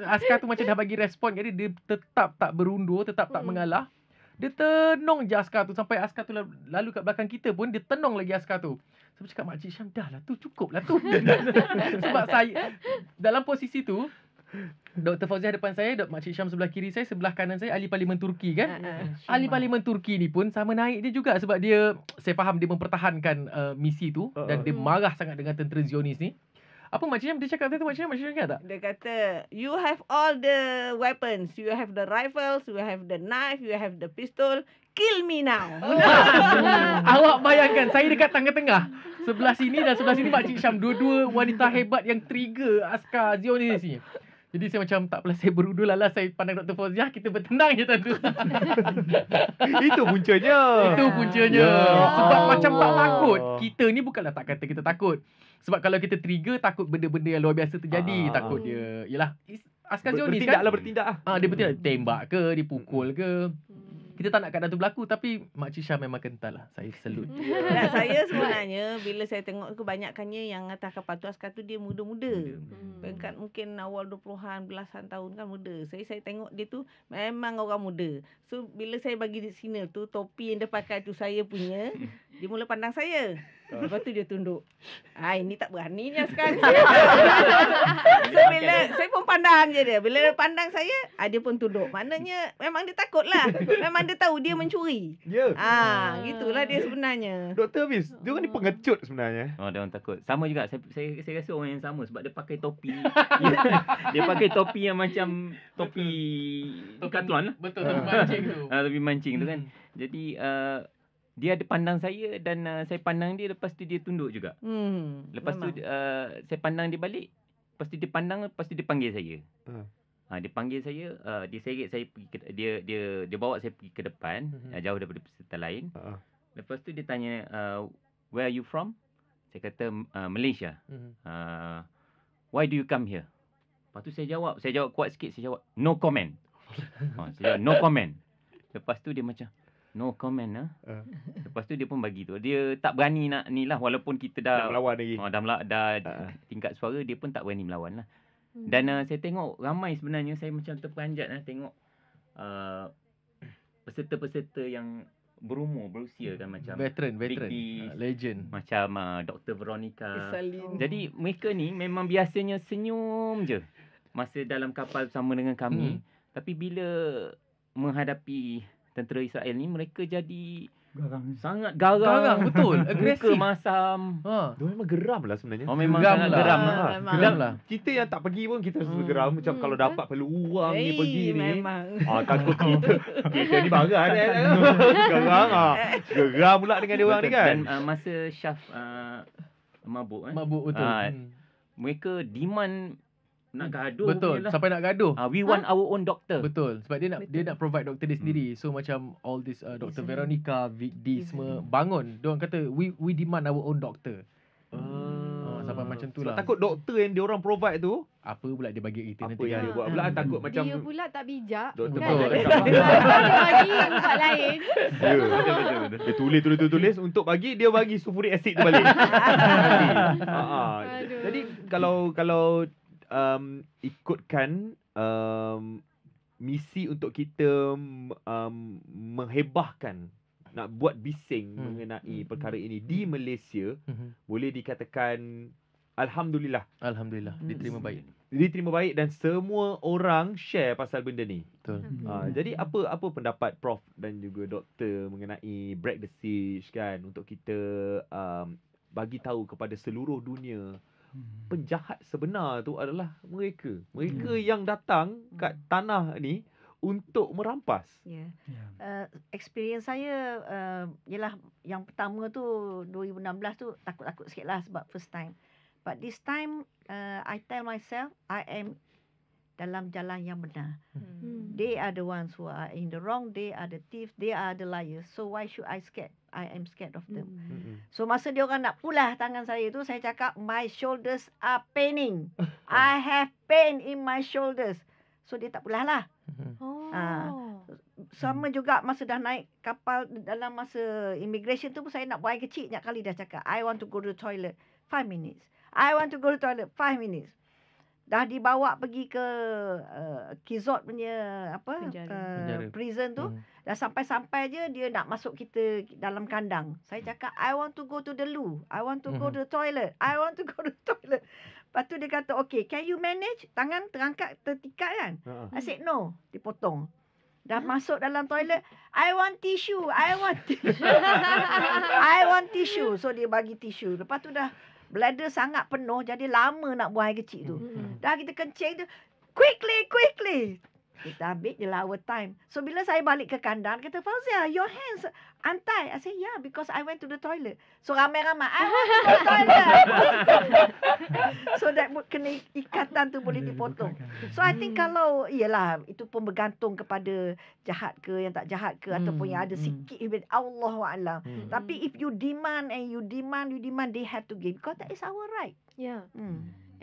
Askar tu macam dah bagi respon. Jadi dia tetap tak berundur, tetap tak mengalah. Dia tenung je askar tu sampai askar tu lalu kat belakang kita pun dia tenung lagi askar tu. Saya cakap Makcik Syam dah lah tu, cukup lah tu. Sebab saya dalam posisi tu Dr. Fauziah depan saya, Makcik Syam sebelah kiri saya, sebelah kanan saya ahli parlimen Turki kan. Ahli parlimen Turki ni pun sama naik dia juga sebab dia, saya faham dia mempertahankan misi tu dan dia marah sangat dengan tentera Zionis ni. Apa Makcik Syam dia cakap tu Makcik Syam ingat tak? Dia kata, you have all the weapons. You have the rifles, you have the knife, you have the pistol. Kill me now. Awak bayangkan saya dekat tengah-tengah. Sebelah sini dan sebelah sini Makcik Syam. Dua-dua wanita hebat yang trigger askar Zionis ni. Jadi saya macam tak apalah, saya berudul lah, saya pandang Dr. Fauziah, kita bertenang je tentu. Itu puncanya. Itu puncanya. Ya. Sebab macam tak takut. Kita ni bukanlah tak kata kita takut. Sebab kalau kita trigger, takut benda-benda yang luar biasa terjadi. Takut dia, yelah, askar Zionis kan. Bertindak lah. Dia bertindak, tembak ke, dipukul ke. Kita tak nak keadaan tu berlaku, tapi Makcik Syam memang kental lah. Saya salute. Dan saya sebenarnya bila saya tengok kebanyakannya yang atas kapal tu, askar tu dia muda-muda. Peringkat mungkin awal 20-an, belasan tahun kan muda. Saya tengok dia tu memang orang muda. So bila saya bagi di sini tu, topi yang dia pakai tu saya punya, dia mula pandang saya. Lepas tu dia tunduk. Ini tak berani ni sekarang. So bila saya pun pandang je dia. Bila dia pandang saya, dia pun tunduk. Maknanya memang dia takut lah. Memang dia tahu dia mencuri. Ya. Gitulah dia sebenarnya. Dr. Hafiz, dia orang ni pengecut sebenarnya. Dia orang takut. Sama juga. Saya rasa orang yang sama sebab dia pakai topi. Dia pakai topi yang macam topi Decathlon lah. Betul, topi mancing tu. Topi mancing tu kan. Jadi dia ada pandang saya dan saya pandang dia, lepas tu dia tunduk juga. Lepas tu saya pandang dia balik. Lepas tu dia pandang, lepas tu dia panggil saya. Dia panggil saya, dia seret saya pergi ke, dia bawa saya pergi ke depan, jauh daripada peserta lain. Lepas tu dia tanya, where are you from? Saya kata Malaysia. Why do you come here? Lepas tu saya jawab kuat sikit, saya jawab no comment. Saya jawab no comment. Lepas tu dia macam no comment lah. Lepas tu dia pun bagi tu. Dia tak berani nak ni lah, walaupun kita dah melawan lagi. Dah tingkat suara, dia pun tak berani melawan lah. Dan saya tengok ramai sebenarnya, saya macam terperanjat lah tengok peserta-peserta yang berusia kan, macam Veteran, British, legend. macam Dr. Veronica. Salim. Jadi mereka ni memang biasanya senyum je masa dalam kapal bersama dengan kami. Tapi bila menghadapi tentera Israel ni, mereka jadi sangat garang. Betul, agresif. Muka masam. Dia memang geram lah sebenarnya. Memang Geram sangat lah. geram. Geram lah. Kita yang tak pergi pun kita rasa geram. Macam kalau dapat peluang ni pergi ni. Memang. Takut kita ni marah kan. Geram geram pula dengan dia orang ni kan. Dan masa Syaf mabuk Mabuk betul. Mereka demand nak gaduh. Betul, punya lah. sampai nak gaduh. We want our own doctor. Betul, sebab dia nak provide doktor dia sendiri. So macam all this Dr. Veronica, Vic D semua bangun. Dia orang kata we demand our own doctor. Sampai macam tu lah. Takut doktor yang dia orang provide tu, apa pula dia bagi kita apa nanti yang kan. dia buat pula, takut macam Dia pula tak bijak. doktor kan? pun Betul. Dia bagi tempat lain. betul. Dia tulis untuk bagi, dia bagi sulfuric acid tu balik. Aduh. Jadi kalau ikutkan misi untuk kita menghebahkan, nak buat bising mengenai perkara ini di Malaysia, boleh dikatakan Alhamdulillah diterima baik. diterima baik dan semua orang share pasal benda ni. Betul. Jadi apa pendapat Prof dan juga doktor mengenai Break the Siege kan, untuk kita bagi tahu kepada seluruh dunia penjahat sebenar tu adalah mereka yang datang kat tanah ni untuk merampas. Experience saya ialah yang pertama tu 2016 tu takut-takut sikit lah sebab first time. But this time I tell myself I am dalam jalan yang benar. They are the ones who are in the wrong. They are the thieves. They are the liars. So why should I scared? I am scared of them. So masa dia orang nak pulah tangan saya tu, saya cakap my shoulders are paining. I have pain in my shoulders. So dia tak pulah lah. Sama juga masa dah naik kapal, dalam masa immigration tu pun saya nak buang air kecil, banyak kali dah cakap I want to go to the toilet 5 minutes. I want to go to the toilet 5 minutes. Dah dibawa pergi ke Kizot punya prison tu, dah sampai-sampai je dia nak masuk kita dalam kandang. Saya cakap I want to go to the loo. I want to go to the toilet. I want to go to the toilet. Lepas tu dia kata, okay, can you manage? Tangan terangkat, tertikat kan? I said no. Dipotong. Dah masuk dalam toilet, I want tissue. I want tissue. I want tissue. So dia bagi tisu. Lepas tu dah bladder sangat penuh, jadi lama nak buang air kecil tu. Dah kita kencing tu, quickly. Kita ambil je lah our time. So bila saya balik ke kandang, kata Fauzia, your hands untie. I say, yeah, because I went to the toilet. So ramai-ramai, I went to the toilet. So that kena ikatan tu boleh dipotong. So I think kalau, iyalah, itu pun bergantung kepada jahat ke, yang tak jahat ke, ataupun yang ada sikit, Allahu'alam. Tapi if you demand, they have to give. Because that is our right. Ya.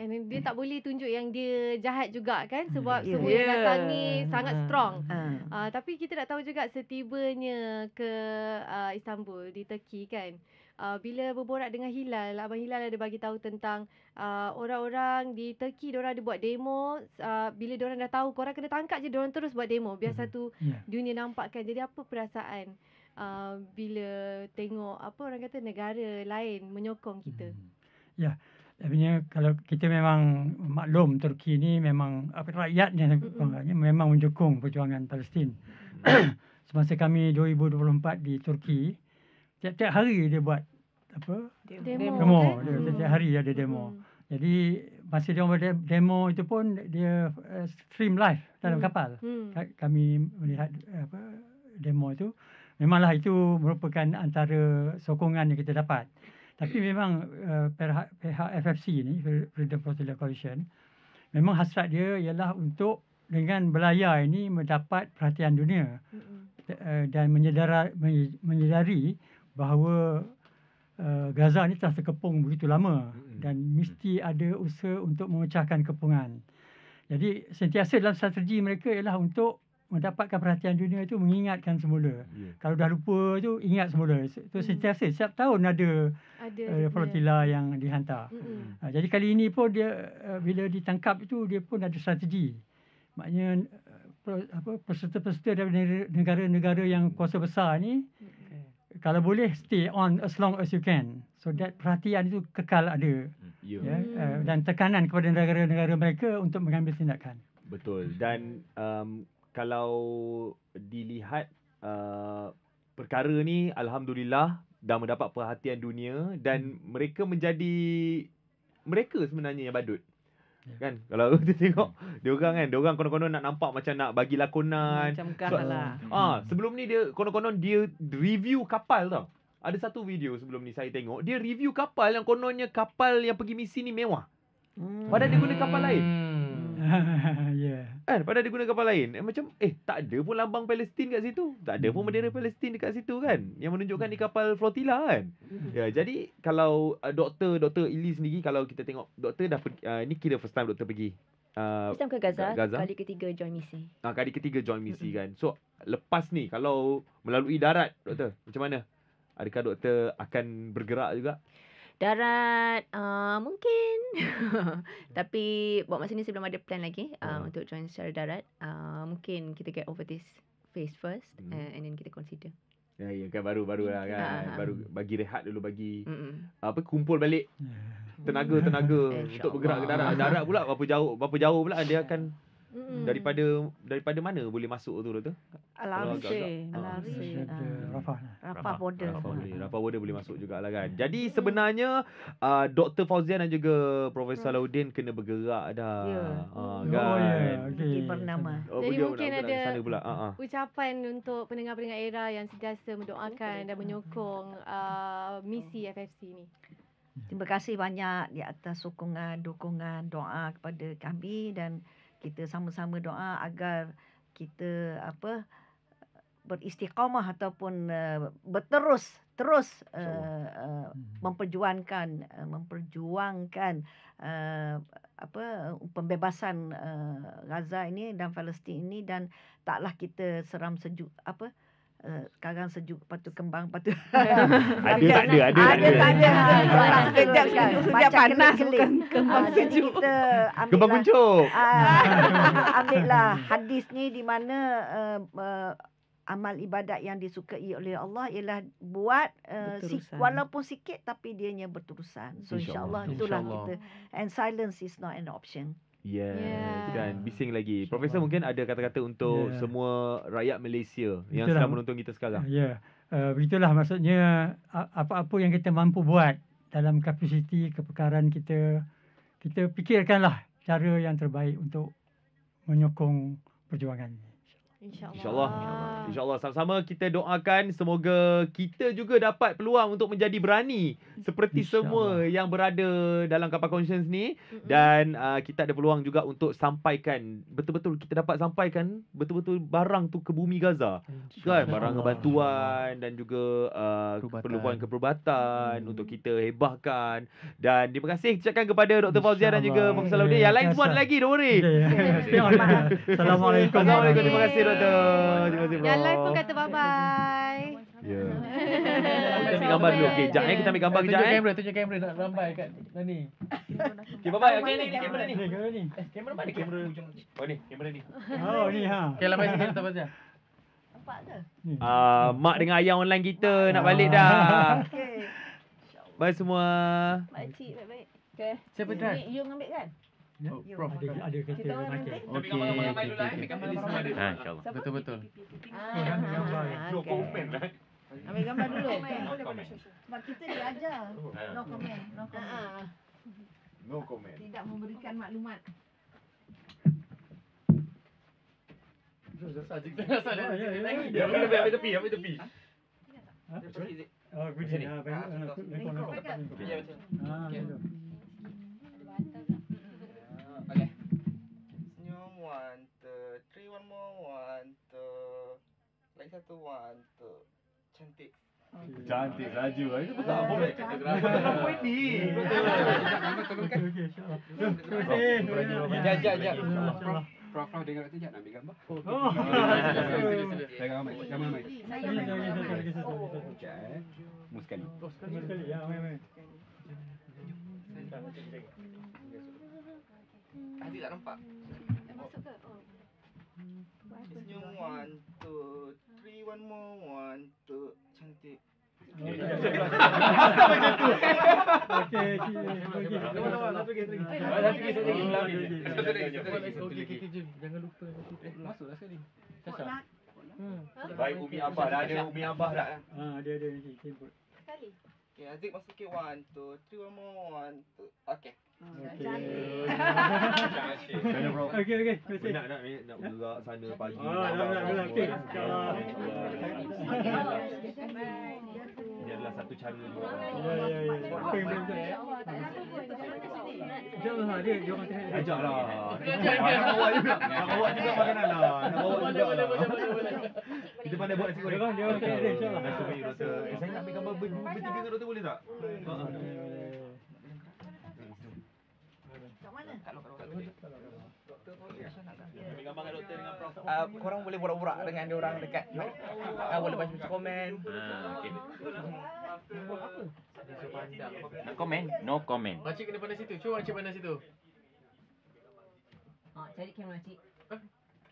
And dia tak boleh tunjuk yang dia jahat juga kan, sebab semua yang datang ni sangat strong. Tapi kita nak tahu juga setibanya ke Istanbul di Turki kan, bila berborak dengan Hilal, Abang Hilal ada bagi tahu tentang orang-orang di Turki, diorang ada buat demo. Bila diorang dah tahu korang kena tangkap je, diorang terus buat demo biar satu dunia nampak kan. Jadi apa perasaan bila tengok apa orang kata negara lain menyokong kita? Ya. Sebenarnya kalau kita memang maklum, Turki ni memang rakyatnya memang menyokong perjuangan Palestin. Semasa kami 2024 di Turki, tiap-tiap hari dia buat demo. Tiap-tiap hari ada demo. Jadi masa dia buat demo itu pun dia stream live dalam kapal. Kami melihat demo itu. Memanglah itu merupakan antara sokongan yang kita dapat. Tapi memang pihak FFC ni, Freedom Flotilla Coalition, memang hasrat dia ialah untuk dengan belayar ini mendapat perhatian dunia dan menyedari bahawa Gaza ni telah terkepung begitu lama dan mesti ada usaha untuk memecahkan kepungan. Jadi sentiasa dalam strategi mereka ialah untuk mendapatkan perhatian dunia itu, mengingatkan semula. Kalau dah lupa tu, ingat semula. Itu sentiasa, setiap tahun ada flotilla yang dihantar. Jadi kali ini pun dia bila ditangkap itu, dia pun ada strategi. Maknanya peserta-peserta dari negara-negara yang kuasa besar ni, kalau boleh stay on as long as you can. So that perhatian itu kekal ada. Dan tekanan kepada negara-negara mereka untuk mengambil tindakan. Betul. Dan kalau dilihat perkara ni alhamdulillah dah mendapat perhatian dunia dan mereka sebenarnya yang badut. Kan kalau kita tengok dia orang konon-konon nak nampak macam nak bagi lakonan Macam lah. sebelum ni dia konon-konon dia review kapal tau. Ada satu video sebelum ni saya tengok, dia review kapal yang kononnya kapal yang pergi misi ni mewah. Padahal dia guna kapal lain. Padahal dia guna kapal lain. Macam tak ada pun lambang Palestin kat situ. Tak ada pun bendera Palestin dekat situ kan. Yang menunjukkan ni kapal flotilla kan. Jadi kalau Dr. Ili sendiri, kalau kita tengok doktor dah ni kira first time doktor pergi Islam ke Gaza, kali ketiga join misi. Kali ketiga join misi kan. So lepas ni kalau melalui darat doktor, macam mana? Adakah doktor akan bergerak juga? Darat mungkin. Tapi buat masa ni saya belum ada plan lagi untuk join secara darat. Mungkin kita get over this phase first and then kita consider. Ya kan baru lah kan. Baru bagi rehat dulu, bagi kumpul balik tenaga untuk bergerak ke darat. Darat pula berapa jauh pula dia akan daripada mana boleh masuk tu doktor? Al-Arsi. Rafah border. Rafah border boleh masuk jugalah kan. Jadi sebenarnya Dr. Fauzian dan juga Profesor Salahuddin kena bergerak dah. Kan. Pergi bernama. Jadi mungkin ada ucapan untuk pendengar-pendengar Era yang sentiasa mendoakan dan menyokong misi FFC ni. Terima kasih banyak di atas sokongan, dukungan, doa kepada kami, dan kita sama-sama doa agar kita beristiqamah ataupun terus memperjuangkan pembebasan Gaza ini dan Palestin ini, dan taklah kita seram sejuk sekarang sejuk, lepas tu kembang, lepas tu ada. Sekejap panas, bukan kembang sejuk. Kembang kuncuk. Ambillah hadis ni di mana amal ibadat yang disukai oleh Allah ialah buat walaupun sikit tapi dianya berterusan. So insyaAllah itulah kita. And silence is not an option. Kan bising lagi. Profesor mungkin ada kata-kata untuk semua rakyat Malaysia yang sedang menonton kita sekarang. Begitulah maksudnya, apa-apa yang kita mampu buat dalam kapasiti kepakaran kita, kita fikirkanlah cara yang terbaik untuk menyokong perjuangan ini. InsyaAllah. InsyaAllah. Sama-sama kita doakan semoga kita juga dapat peluang untuk menjadi berani seperti semua yang berada dalam kapal Conscience ni. Dan kita ada peluang juga untuk sampaikan, betul-betul kita dapat sampaikan betul-betul barang tu ke bumi Gaza. Kan? Barang bantuan dan juga keperluan keperubatan untuk kita hebahkan. Dan terima kasih ucapkan kepada Dr. Fauzia dan juga Profesor Lauddin. Yang lain semua ada lagi, don't worry. Assalamualaikum. Assalamualaikum. Terima kasih Doktor. Terima kasih bro. Yang live pun kata bye-bye. Ya. Kita ambil gambar dulu. Okey, jap kita ambil gambar kejap Tunjuk kamera nak ramai kat ni. Okey, bye-bye. Okey, ni kamera ni. Ni. Kamera mana kamera? Oh ni, kamera ni. Oh, ni ha. Okey, lambai sikit Dr. Fauzia. Nampak ke? Mak dengan ayah online kita nak balik dah. Okey. Bye semua. Makcik baik-baik. Okey. Siapa drive? Ni you ambil kan? Oh, Prof. Ada kereta Kita orang market. nanti. Okey. Ambil gambar ni semua ada. InsyaAllah. Betul-betul. Ambil gambar. Okey. Ambil gambar dulu. Sebab kita diajar. No comment. No comment. No comment. Tidak memberikan maklumat. Ya, ambil tepi, ambil tepi. Oh, good ni. Okay. Senyum, 1, 2, 3, one more, 1, 2. Lagi satu, 1, 2. Cantik. Cantik Raju. Itu bukan apa ni? Apa ini? Okey, insya-Allah. Jap. Prof dengar tu jangan ambil gambar. Oh. Pegang mic. Jangan mic. Mu sekali. Sekali ya, mai. Tadi tak nampak. Masuk ke? Oh. Senyum, 1, 2, 3, one more, 1, 2. Cantik. Macam tu. Okey. Jangan lupa Masuklah sekali. Baik Umi Abah dah ada Umi Abah dah. Dia nanti jemput. Sekali. Okay, Aziz masukin 1, 2, 3, one more, 1, 2. Okay. Okey. Nak bergerak sana pagi. Nak. Okey. Ini adalah satu cara juga. Ya. Janganlah dia orang tengah. Ajaklah. Nak bawa juga. Nak bawa juga makanan lah. Nak bawa juga. Kita pandai buat nasi goreng. Dia orang tengah insya-Allah. Nice to meet you, Doktor. Saya nak ambil gambar bertiga dengan Doktor boleh tak? Kat mana? Ambil gambar dengan Doktor dengan Prof. Korang boleh borak-borak dengan dia orang dekat mic. Boleh baca komen. Okey. Nak komen? No comment. Makcik kena pandang situ. Cuba makcik pandang situ. Cari kamera cik.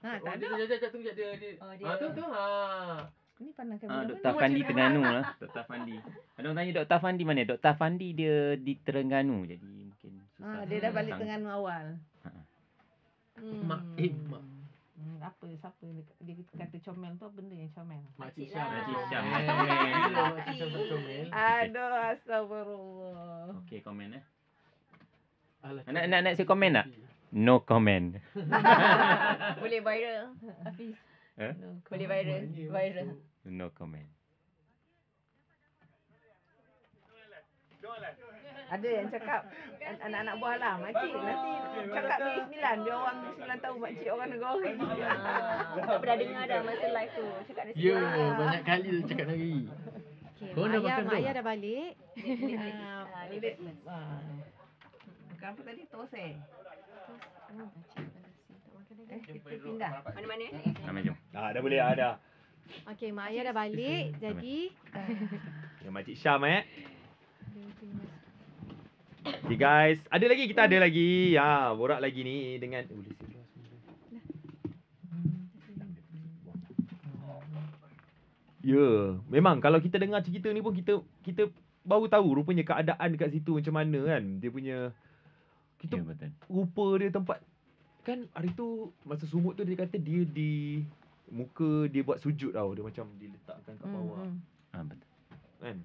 Tak ada. Jap tunggu dia. Tu. Ni pandang Dr. Fandi Terengganu lah. Dr. Fandi. Ada orang tanya Dr. Fandi mana? Dr. Fandi dia di Terengganu. Jadi mungkin susah. dia dah balik Terengganu awal. Mak. Apa siapa dia kata comel tu apa benda yang comel? Makcik Syam. Makcik Syam. Makcik Syam tak comel. Aduh, astagfirullah. Okey, komen Alah, Nak saya komen tak? No comment. Boleh viral. Hafiz. Boleh viral. No comment. Ada yang cakap anak-anak buah lah makcik nanti cakap negeri 9 dia orang 9 tahun makcik orang negara. Tak pernah dengar dah masa live tu. Cakap dia Ya, banyak kali dia cakap lagi. Okay, Korang dah makan Mak belum? Ayah dah balik. Bukan apa tadi tosai. Kita pindah. Mana-mana? Jom. Dah boleh ada. Okay, Mak Ayah dah balik. Jadi Yang Makcik Syam Okay guys, kita ada lagi. Borak lagi ni dengan memang kalau kita dengar cerita ni pun kita baru tahu rupanya keadaan dekat situ macam mana kan. Dia punya kita betul. rupa dia tempat kan hari tu masa sumut tu dia kata dia di muka dia buat sujud tau. Dia macam diletakkan kat bawah. Betul. Kan?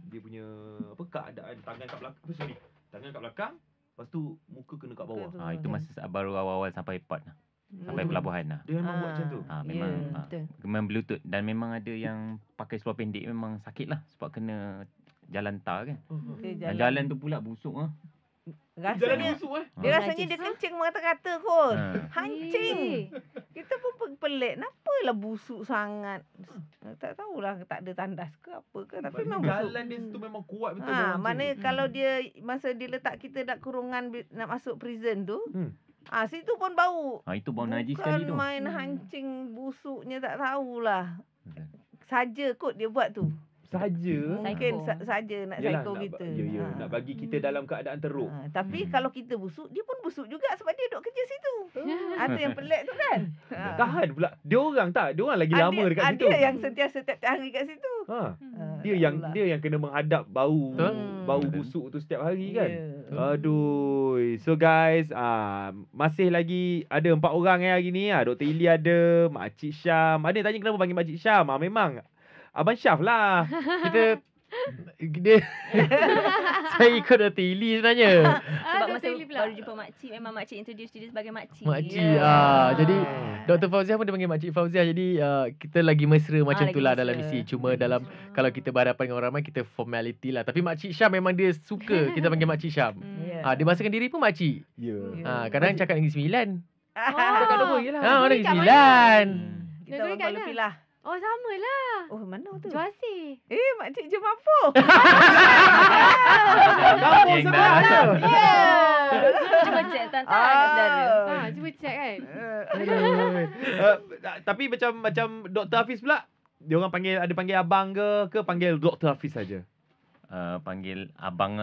Dia punya keadaan tangan kat belakang. Tangan kat belakang, lepas tu muka kena kat bawah. Itu masa baru awal-awal sampai port lah. Sampai pelabuhan lah. Dia memang buat macam tu. Memang memang berlutut dan memang ada yang pakai seluar pendek memang sakit lah sebab kena jalan tar kan. Dan jalan tu pula busuk ah. Rasanya dia rasanya dia kencing mengata-kata kot. Hancing. Kita pun pelik. Nampalah busuk sangat. Tak tahulah tak ada tandas ke apa ke. Tapi memang busuk. Jalan dia tu memang kuat betul. Mana kalau dia masa dia letak kita nak kurungan nak masuk prison tu. Situ pun bau. Itu bau najis sekali tu. Bukan main hancing busuknya tak tahulah. Saja kot dia buat tu. Saja. Mungkin saja nak psycho kita. Nak bagi kita dalam keadaan teruk. Tapi kalau kita busuk, dia pun busuk juga sebab dia duduk kerja situ. Itu yang pelik tu kan. Tahan pula. Dia orang lagi lama dekat situ. Ada yang sentiasa setiap hari kat situ. Dia yang kena menghadap bau busuk tu setiap hari kan. Aduh. So guys, masih lagi ada 4 orang hari ni. Dr. Ili ada, Makcik Syam. Ada yang tanya kenapa panggil Makcik Syam. Memang Abang Syaf lah. Saya ikut Dr. Ili sebenarnya. Sebab masa baru jumpa makcik, memang makcik introduce dia sebagai makcik. Makcik. Jadi Dr. Fauziah pun dia panggil Makcik Fauziah. Jadi kita lagi mesra macam tu lah dalam misi. Cuma dalam kalau kita berhadapan dengan orang ramai, kita formality lah. Tapi Makcik Syam memang dia suka kita panggil Makcik Syam. Dia bahasakan diri pun makcik. Kadang cakap Negeri Sembilan. Cakap nombor je lah. Negeri Sembilan. Kita orang Kuala Pilah. Oh, sama lah. Oh, mana tu? Juasi. Makcik je mampu. Kampung sebelah tu. Cuba cek tantang kat saudara. Cuba cek kan. Tapi macam Dr. Hafiz pula, dia orang panggil abang ke panggil Dr. Hafiz saja? Panggil abang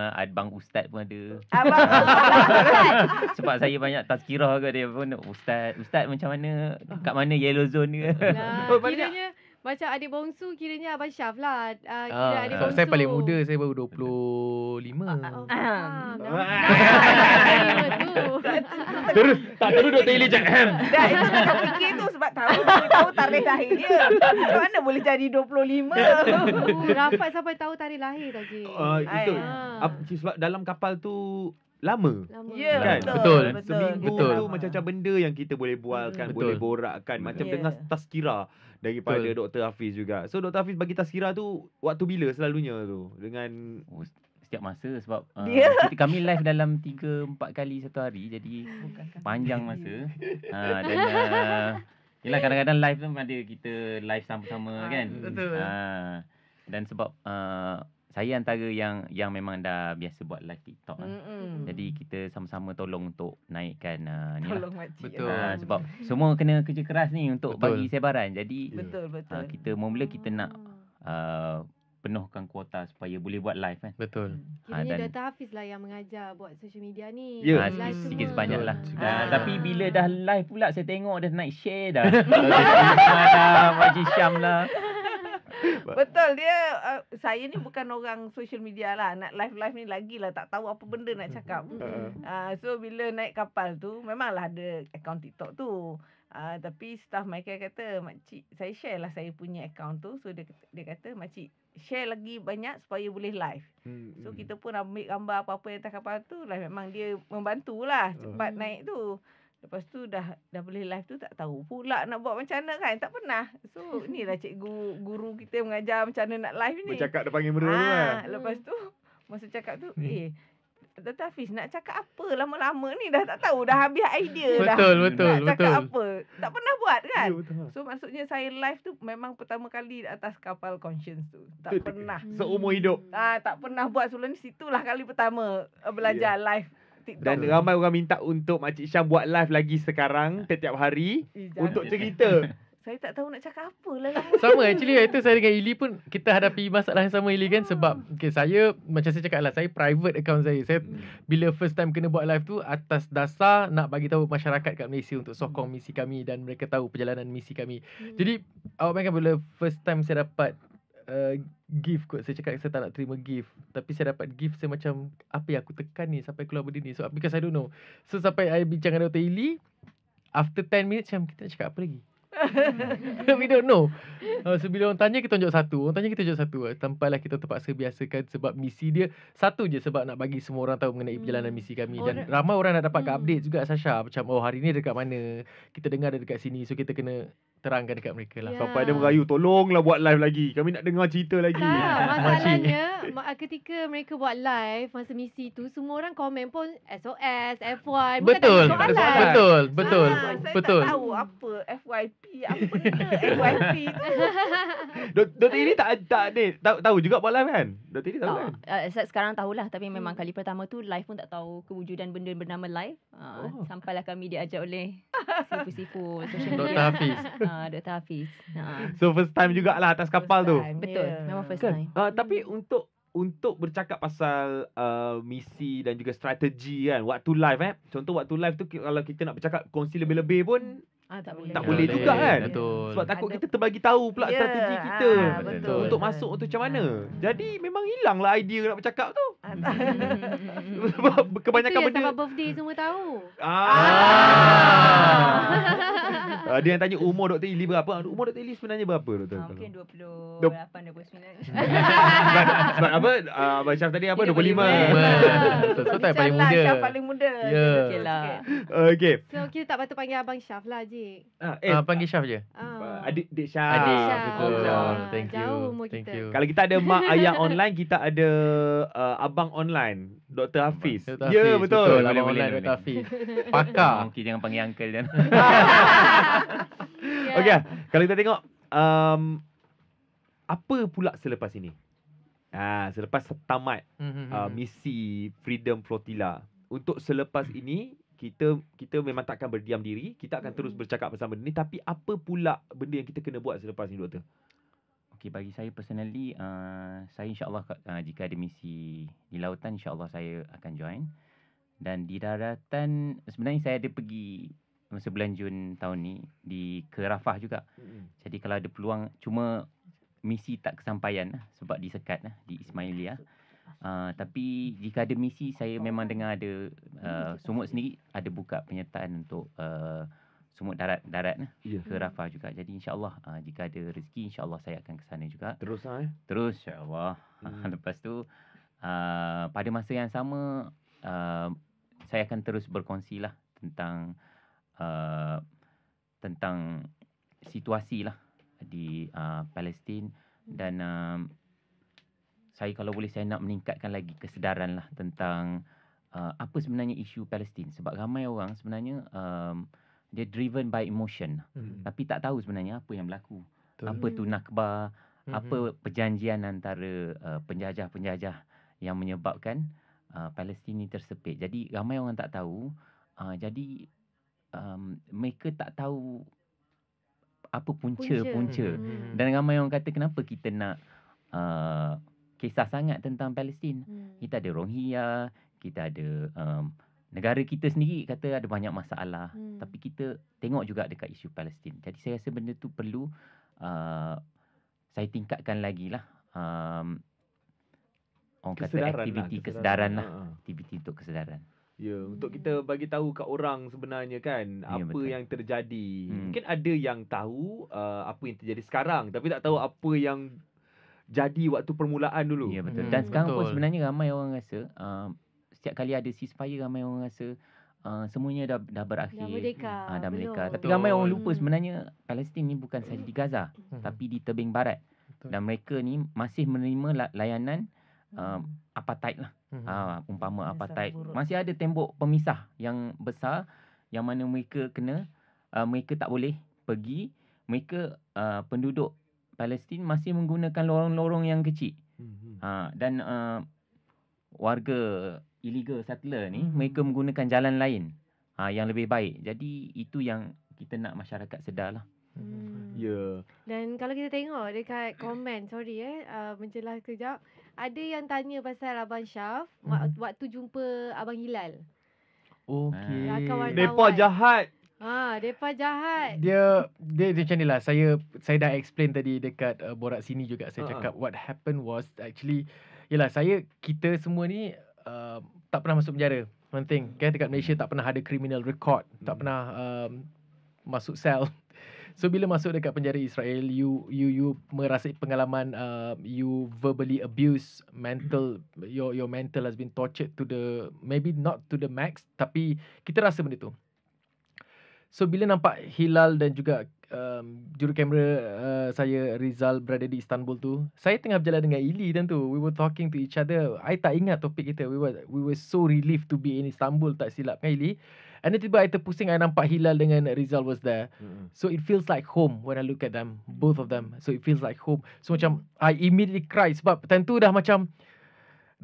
ustaz pun ada. Abang ustaz. Sebab saya banyak tazkirah ke dia pun ustaz macam mana kat mana yellow zone ke. Kiranya macam adik bongsu kiranya Abang Syaf lah. Kira adik bongsu. Saya paling muda, saya baru 25. Terus Dr. Ili cakap. Dah itu saya fikir tu sebab tahu tarikh lahir dia. Macam mana boleh jadi 25? Rapat sampai tahu tarikh lahir tau Cik. Itu sebab dalam kapal tu lama. Ya, kan? Betul. Seminggu tu macam-macam benda yang kita boleh bualkan, boleh borakkan. Macam dengar tazkirah daripada Dr. Hafiz juga. So Dr. Hafiz bagi tazkirah tu waktu bila selalunya tu? Dengan setiap masa sebab kami live dalam 3-4 kali satu hari. Jadi panjang masa. Dan yelah kadang-kadang live tu ada kita live sama-sama kan. Betul. Dan sebab saya antara yang memang dah biasa buat live TikTok lah. Jadi kita sama-sama tolong untuk naikkan ni lah. Betul. Sebab semua kena kerja keras ni untuk bagi sebaran. Jadi betul. kita mula kita nak penuhkan kuota supaya boleh buat live kan. Betul. Kiranya Dr. Hafiz lah yang mengajar buat social media ni. Ya, sikit sebanyak lah. Tapi bila dah live pula saya tengok dah naik share dah. Makcik Syam lah. Betul dia saya ni bukan orang social media lah. Nak live ni lagilah tak tahu apa benda nak cakap. So bila naik kapal tu memanglah ada akaun TikTok tu. Tapi staff Michael kata, "Makcik, saya share lah saya punya akaun tu." So dia kata, "Makcik, share lagi banyak supaya boleh live." So kita pun ambil gambar apa-apa yang atas kapal tu lah. Memang dia membantulah cepat naik tu. Lepas tu dah boleh live tu tak tahu pula nak buat macam mana kan. Tak pernah. So inilah cikgu guru kita mengajar macam mana nak live ni. Bercakap depan kamera tu lah. Lepas tu masa cakap tu Dr. Hafiz nak cakap apa lama-lama ni dah tak tahu. Dah habis idea dah. Betul. Nak cakap apa. Tak pernah buat kan. Ya, So maksudnya saya live tu memang pertama kali atas kapal Conscience tu. Tak pernah. Seumur hidup. Tak pernah buat sebelum ni. Situlah kali pertama belajar live TikTok. Dan ramai orang minta untuk Makcik Syam buat live lagi sekarang setiap hari untuk cerita. Saya tak tahu nak cakap apa lah. Sama actually itu saya dengan Ili pun kita hadapi masalah yang sama Ili kan. Sebab saya macam saya cakap lah, saya private account saya. Saya bila first time kena buat live tu atas dasar nak bagi tahu masyarakat kat Malaysia untuk sokong misi kami dan mereka tahu perjalanan misi kami. Jadi awak bayangkan bila first time saya dapat gift kot. Saya cakap saya tak nak terima gift, tapi saya dapat gift. Saya macam apa yang aku tekan ni sampai keluar benda ni. So because I don't know. So sampai I bincang dengan Dr. Ili, after 10 minutes macam kita nak cakap apa lagi. We don't know. So bila orang tanya kita tunjuk satu, tampaklah kita terpaksa biasakan sebab misi dia satu je, sebab nak bagi semua orang tahu mengenai perjalanan misi kami. Dan ramai orang nak dapat update juga, Sasha, macam hari ni dekat mana, kita dengar dia dekat sini, so kita kena terangkan dekat mereka lah. Sampai dia merayu, tolonglah buat live lagi, kami nak dengar cerita lagi. Masalahnya ketika mereka buat live masa misi tu, semua orang komen pun SOS, F1. Betul. Betul. Saya tak tahu apa FYP, apa FYP tu. Dr. Ili tahu juga buat live kan? Dr. Ili tahu kan? Sekarang tahulah, tapi memang kali pertama tu live pun tak tahu kewujudan benda bernama live. Sampailah kami diajak oleh sifu-sifu social media. Dr. Hafiz. Dr. Hafiz. So first time jugalah atas kapal tu. Betul, memang first time. Tapi untuk bercakap pasal misi dan juga strategi kan, waktu live contoh waktu live tu kalau kita nak bercakap kongsi lebih-lebih pun tak boleh juga kan. Betul. Sebab takut kita terbagi tahu pula strategi kita betul. untuk masuk tu macam mana. Jadi memang hilanglah idea nak bercakap tu. Sebab kebanyakan itu benda sebab birthday semua tahu. Dia yang tanya umur Dr. Ili berapa. Umur Dr. Ili sebenarnya berapa, Doktor? Mungkin 28, 29. Sebab apa? Abang Syaf tadi apa? 25. So tak paling muda. Syaf paling muda. Okeylah. Okey. So kita tak patut panggil Abang Syaf lah, Jik. Panggil Syaf je. Adik Syaf. Betul. Thank you. Jauh umur Thank kita. you. Kalau kita ada mak ayah online, kita ada abang online, Dr. Hafiz. Ya, betul. Abang online Dr. Hafiz. Pakar. Okey, jangan panggil uncle dan. Okey, kalau kita tengok apa pula selepas ini? Selepas tamat misi Freedom Flotilla. Untuk selepas ini kita memang takkan berdiam diri, kita akan terus bercakap bersama benda ni, tapi apa pula benda yang kita kena buat selepas ni, Doktor? Okey, bagi saya personally, saya insyaAllah jika ada misi di lautan, insyaAllah saya akan join. Dan di daratan, sebenarnya saya ada pergi masa bulan Jun tahun ni ke Rafah juga. Jadi kalau ada peluang, cuma misi tak kesampaian sebab disekat di Ismailia. Tapi jika ada misi, saya memang dengar ada Sumut sendiri ada buka penyertaan untuk Sumut darat ke Rafah juga. Jadi insyaAllah jika ada rezeki, insyaAllah saya akan ke sana juga. Terus insyaAllah. Lepas tu pada masa yang sama, saya akan terus berkongsi lah tentang situasi lah di Palestin. Dan saya kalau boleh, saya nak meningkatkan lagi kesedaran lah tentang apa sebenarnya isu Palestin. Sebab ramai orang sebenarnya dia driven by emotion, tapi tak tahu sebenarnya apa yang berlaku. Apa tu Nakba, apa perjanjian antara penjajah-penjajah yang menyebabkan Palestin ni tersepit. Jadi ramai orang tak tahu. Jadi mereka tak tahu apa punca. Dan ramai orang kata, kenapa kita nak kisah sangat tentang Palestin? Kita ada Rohingya, kita ada negara kita sendiri kata ada banyak masalah. Tapi kita tengok juga dekat isu Palestin. Jadi saya rasa benda tu perlu saya tingkatkan lagi lah. Orang kata aktiviti kesedaran lah. Aktiviti untuk kesedaran. Ya, untuk kita bagi tahu kat orang sebenarnya kan apa betul. yang terjadi. Mungkin ada yang tahu apa yang terjadi sekarang, tapi tak tahu apa yang jadi waktu permulaan dulu. Ya, betul. Dan sekarang pun sebenarnya ramai orang rasa setiap kali ada ceasefire, ramai orang rasa semuanya dah berakhir. Dah merdeka. Tapi ramai orang lupa sebenarnya Palestin ni bukan sahaja di Gaza, tapi di tebing barat. Dan mereka ni masih menerima layanan apartheid lah. Umpama apartheid. Masih ada tembok pemisah yang besar yang mana mereka mereka tak boleh pergi. Mereka penduduk Palestin masih menggunakan lorong-lorong yang kecil. Dan warga illegal settler ni mereka menggunakan jalan lain yang lebih baik. Jadi itu yang kita nak masyarakat sedar lah. Ya. Dan kalau kita tengok dekat komen, mencelah sekejap, ada yang tanya pasal Abang Syaf waktu jumpa Abang Hilal. Okey. Depa jahat. Depa jahat. Dia macam ni lah. Saya dah explain tadi dekat borak sini juga. Saya cakap what happened was actually, kita semua ni tak pernah masuk penjara. One thing, dekat Malaysia tak pernah ada criminal record, tak pernah masuk sel. So bila masuk dekat penjara Israel, you merasai pengalaman you verbally abuse, your mental has been tortured to the, maybe not to the max, tapi kita rasa benda tu. So bila nampak Hilal dan juga juru kamera saya Rizal berada di Istanbul tu, saya tengah berjalan dengan Ili dan tu. We were talking to each other. I tak ingat topik kita. We were so relieved to be in Istanbul, tak silap kan Ili. And then tiba I terpusing, I nampak Hilal dengan Rizal was there. So it feels like home when I look at them, both of them. So it feels like home. So macam I immediately cry sebab time tu dah macam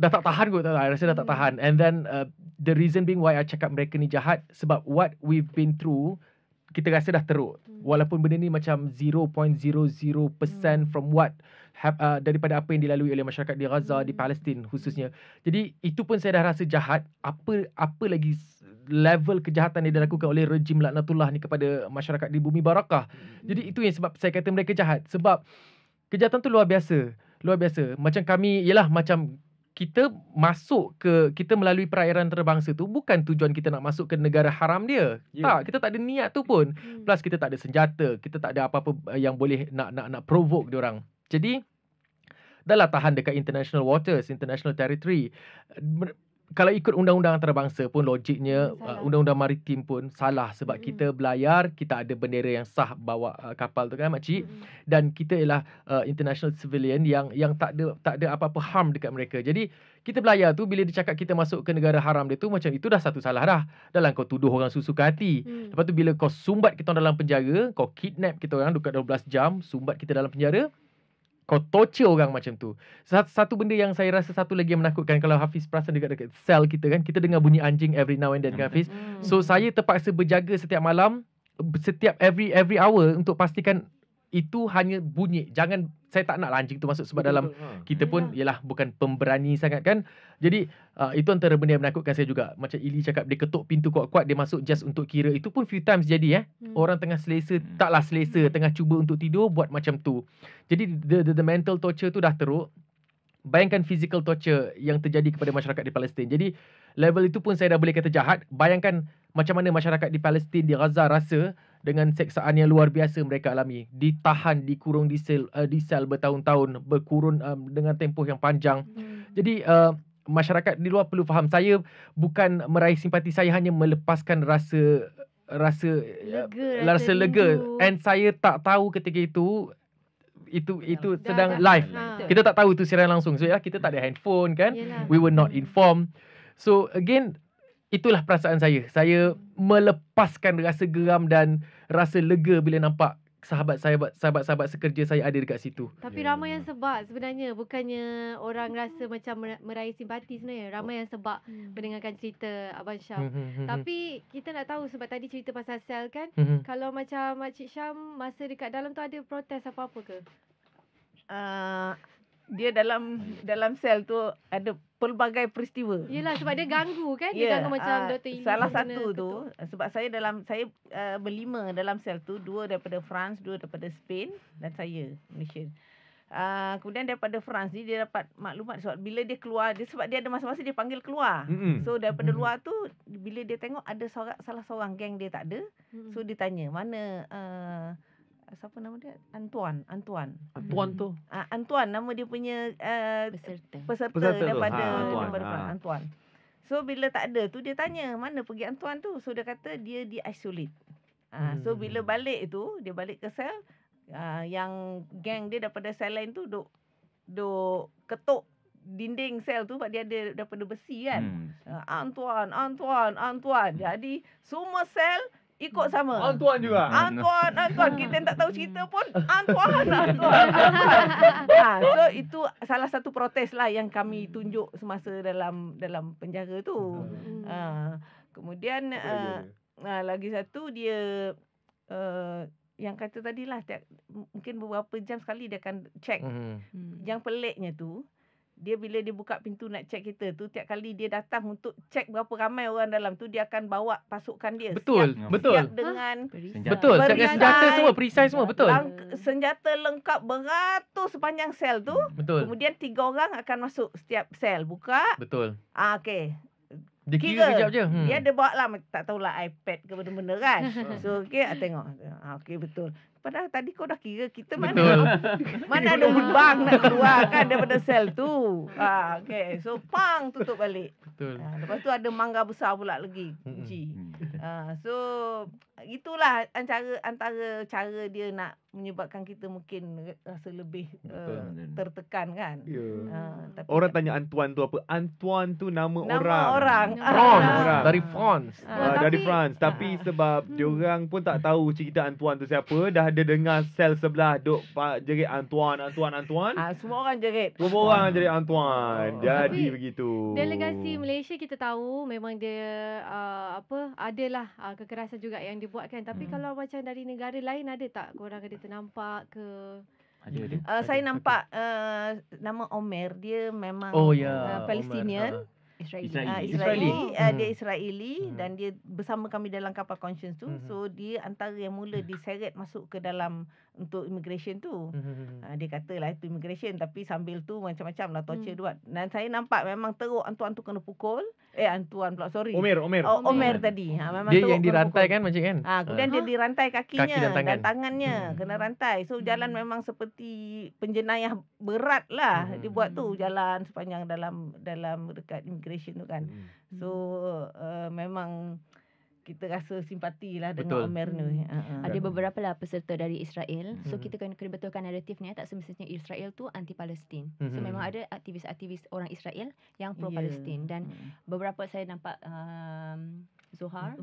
dah tak tahan kot. I rasa dah tak tahan. And then the reason being why I cakap mereka ni jahat, sebab what we've been through, kita rasa dah teruk. Walaupun benda ni macam 0.00% from what daripada apa yang dilalui oleh masyarakat di Gaza, di Palestin khususnya. Jadi itu pun saya dah rasa jahat. Apa lagi level kejahatan yang dilakukan oleh rejim laknatullah ni kepada masyarakat di Bumi Barakah. Jadi itu yang sebab saya kata mereka jahat. Sebab kejahatan tu luar biasa. Luar biasa. Macam kami, yelah macam kita kita melalui perairan antarabangsa tu bukan tujuan kita nak masuk ke negara haram dia. Tak, kita tak ada niat tu pun. Plus kita tak ada senjata, kita tak ada apa-apa yang boleh nak provoke diorang. Jadi dahlah tahan dekat international waters, international territory. Kalau ikut undang-undang antarabangsa pun logiknya undang-undang maritim pun salah sebab kita belayar, kita ada bendera yang sah bawa kapal tu kan makcik, dan kita ialah international civilian yang tak ada apa-apa harm dekat mereka. Jadi kita belayar tu bila dia cakap kita masuk ke negara haram dia tu, macam itu dah satu salah dah. Dalam kau tuduh orang susu ke hati. Lepas tu bila kau sumbat kita dalam penjara, kau kidnap kita orang dekat 12 jam, sumbat kita dalam penjara, kau torture orang macam tu. Satu benda yang saya rasa satu lagi yang menakutkan, kalau Hafiz perasan dekat sel kita kan, kita dengar bunyi anjing every now and then kan Hafiz. So saya terpaksa berjaga setiap malam, setiap every hour untuk pastikan itu hanya bunyi. Jangan, saya tak nak anjing tu masuk sebab dalam kita pun ialah bukan pemberani sangat kan. Jadi itu antara benda yang menakutkan saya juga. Macam Ili cakap, dia ketuk pintu kuat-kuat, dia masuk just untuk kira. Itu pun few times jadi orang tengah selesa, taklah selesa, tengah cuba untuk tidur, buat macam tu. Jadi the mental torture tu dah teruk. Bayangkan physical torture yang terjadi kepada masyarakat di Palestin. Jadi level itu pun saya dah boleh kata jahat. Bayangkan macam mana masyarakat di Palestin, di Gaza rasa dengan seksaan yang luar biasa mereka alami. Ditahan, dikurung di sel bertahun-tahun, berkurun dengan tempoh yang panjang. Jadi masyarakat di luar perlu faham, saya bukan meraih simpati, saya hanya melepaskan rasa lega. And saya tak tahu ketika itu sedang live. Kita tak tahu itu siaran langsung. So ya, kita tak ada handphone kan. We were not informed. So again, itulah perasaan saya. Saya melepaskan rasa geram dan rasa lega bila nampak sahabat-sahabat sekerja saya ada dekat situ. Tapi ramai yang sebab sebenarnya, bukannya orang rasa macam meraih simpati sebenarnya. Ramai yang sebab mendengarkan cerita Abang Syam. Tapi kita nak tahu, sebab tadi cerita pasal sel kan, kalau macam Makcik Syam masa dekat dalam tu ada protes apa-apa ke? Dia dalam sel tu ada pelbagai peristiwa. Yelah, sebab dia ganggu kan? Dia ganggu macam Dr. Ili. Salah satu tu, sebab saya berlima dalam sel tu, 2 daripada France, 2 daripada Spain dan saya, Malaysian. Kemudian daripada France ni dia dapat maklumat sebab bila dia keluar, sebab dia ada masa-masa dia panggil keluar. So daripada luar tu, bila dia tengok ada salah seorang geng dia tak ada, so dia tanya, mana siapa nama dia? Antoine tu. Antoine nama dia punya peserta daripada Antoine. So bila tak ada tu dia tanya, mana pergi Antoine tu? So dia kata dia di-isolate. So bila balik tu, dia balik ke sel, yang geng dia daripada sel lain tu duk ketuk dinding sel tu sebab dia ada daripada besi kan. Antoine. Jadi semua sel ikut sama. Antoine juga. Antoine. Kita tak tahu cerita pun. Antoine. So itu salah satu protes lah yang kami tunjuk semasa dalam penjara tu. Kemudian lagi satu dia yang kata tadilah, mungkin beberapa jam sekali dia akan check. Yang peliknya tu, dia bila dia buka pintu nak check kita tu, tiap kali dia datang untuk check berapa ramai orang dalam tu, dia akan bawa pasukan dia. Betul. Siap dengan betul. Senjata semua, perisai semua, betul. Senjata lengkap beratus sepanjang sel tu. Betul. Kemudian 3 orang akan masuk setiap sel. Buka. Betul. Okey. Dia kira kejap je. Dia ada bawa lah, tak tahulah iPad ke benda-benda kan. So okey, tengok. Okey, betul. Padahal tadi kau dah kira kita Betul. mana ada lubang nak keluar kan daripada sel tu. Okay. So tutup balik. Betul. Lepas tu ada mangga besar pula lagi kunci. So itulah antara cara dia nak menyebabkan kita mungkin rasa lebih tertekan kan. Tapi Orang tanya Antoine tu apa? Antoine tu nama orang. France. Dari France. Dari France. Tapi sebab diorang pun tak tahu cerita Antoine tu siapa, dah ada dengar sel sebelah duk jerit Antoine. Semua orang jerit. Semua orang jerit Antoine. Jadi begitu. Delegasi Malaysia kita tahu memang dia adalah kekerasan juga yang dibuatkan. Tapi kalau macam dari negara lain ada tak korang ada ternampak ke? Ada. Saya nampak nama Omer, dia memang Palestinian. Israeli. Dia Israeli dan dia bersama kami dalam kapal Conscience tu. So dia antara yang mula diseret masuk ke dalam untuk immigration tu. Dia katalah itu immigration, tapi sambil tu macam-macam lah torture buat. Dan saya nampak memang teruk Antoine tu kena pukul. Antoine pula, sorry. Omer tadi. Memang Dia yang dirantai kan macam kan? Kemudian dia dirantai kakinya Kaki dan tangannya kena rantai. So jalan memang seperti penjenayah berat lah dia buat tu, jalan sepanjang dalam dekat immigration tu kan. So memang kita rasa simpati lah dengan Omer ni. Ada beberapa lah peserta dari Israel. So kita kena betulkan naratif ni. Tak semestinya Israel tu anti-Palestin. So memang ada aktivis-aktivis orang Israel yang pro-Palestin. Dan beberapa saya nampak Zohar,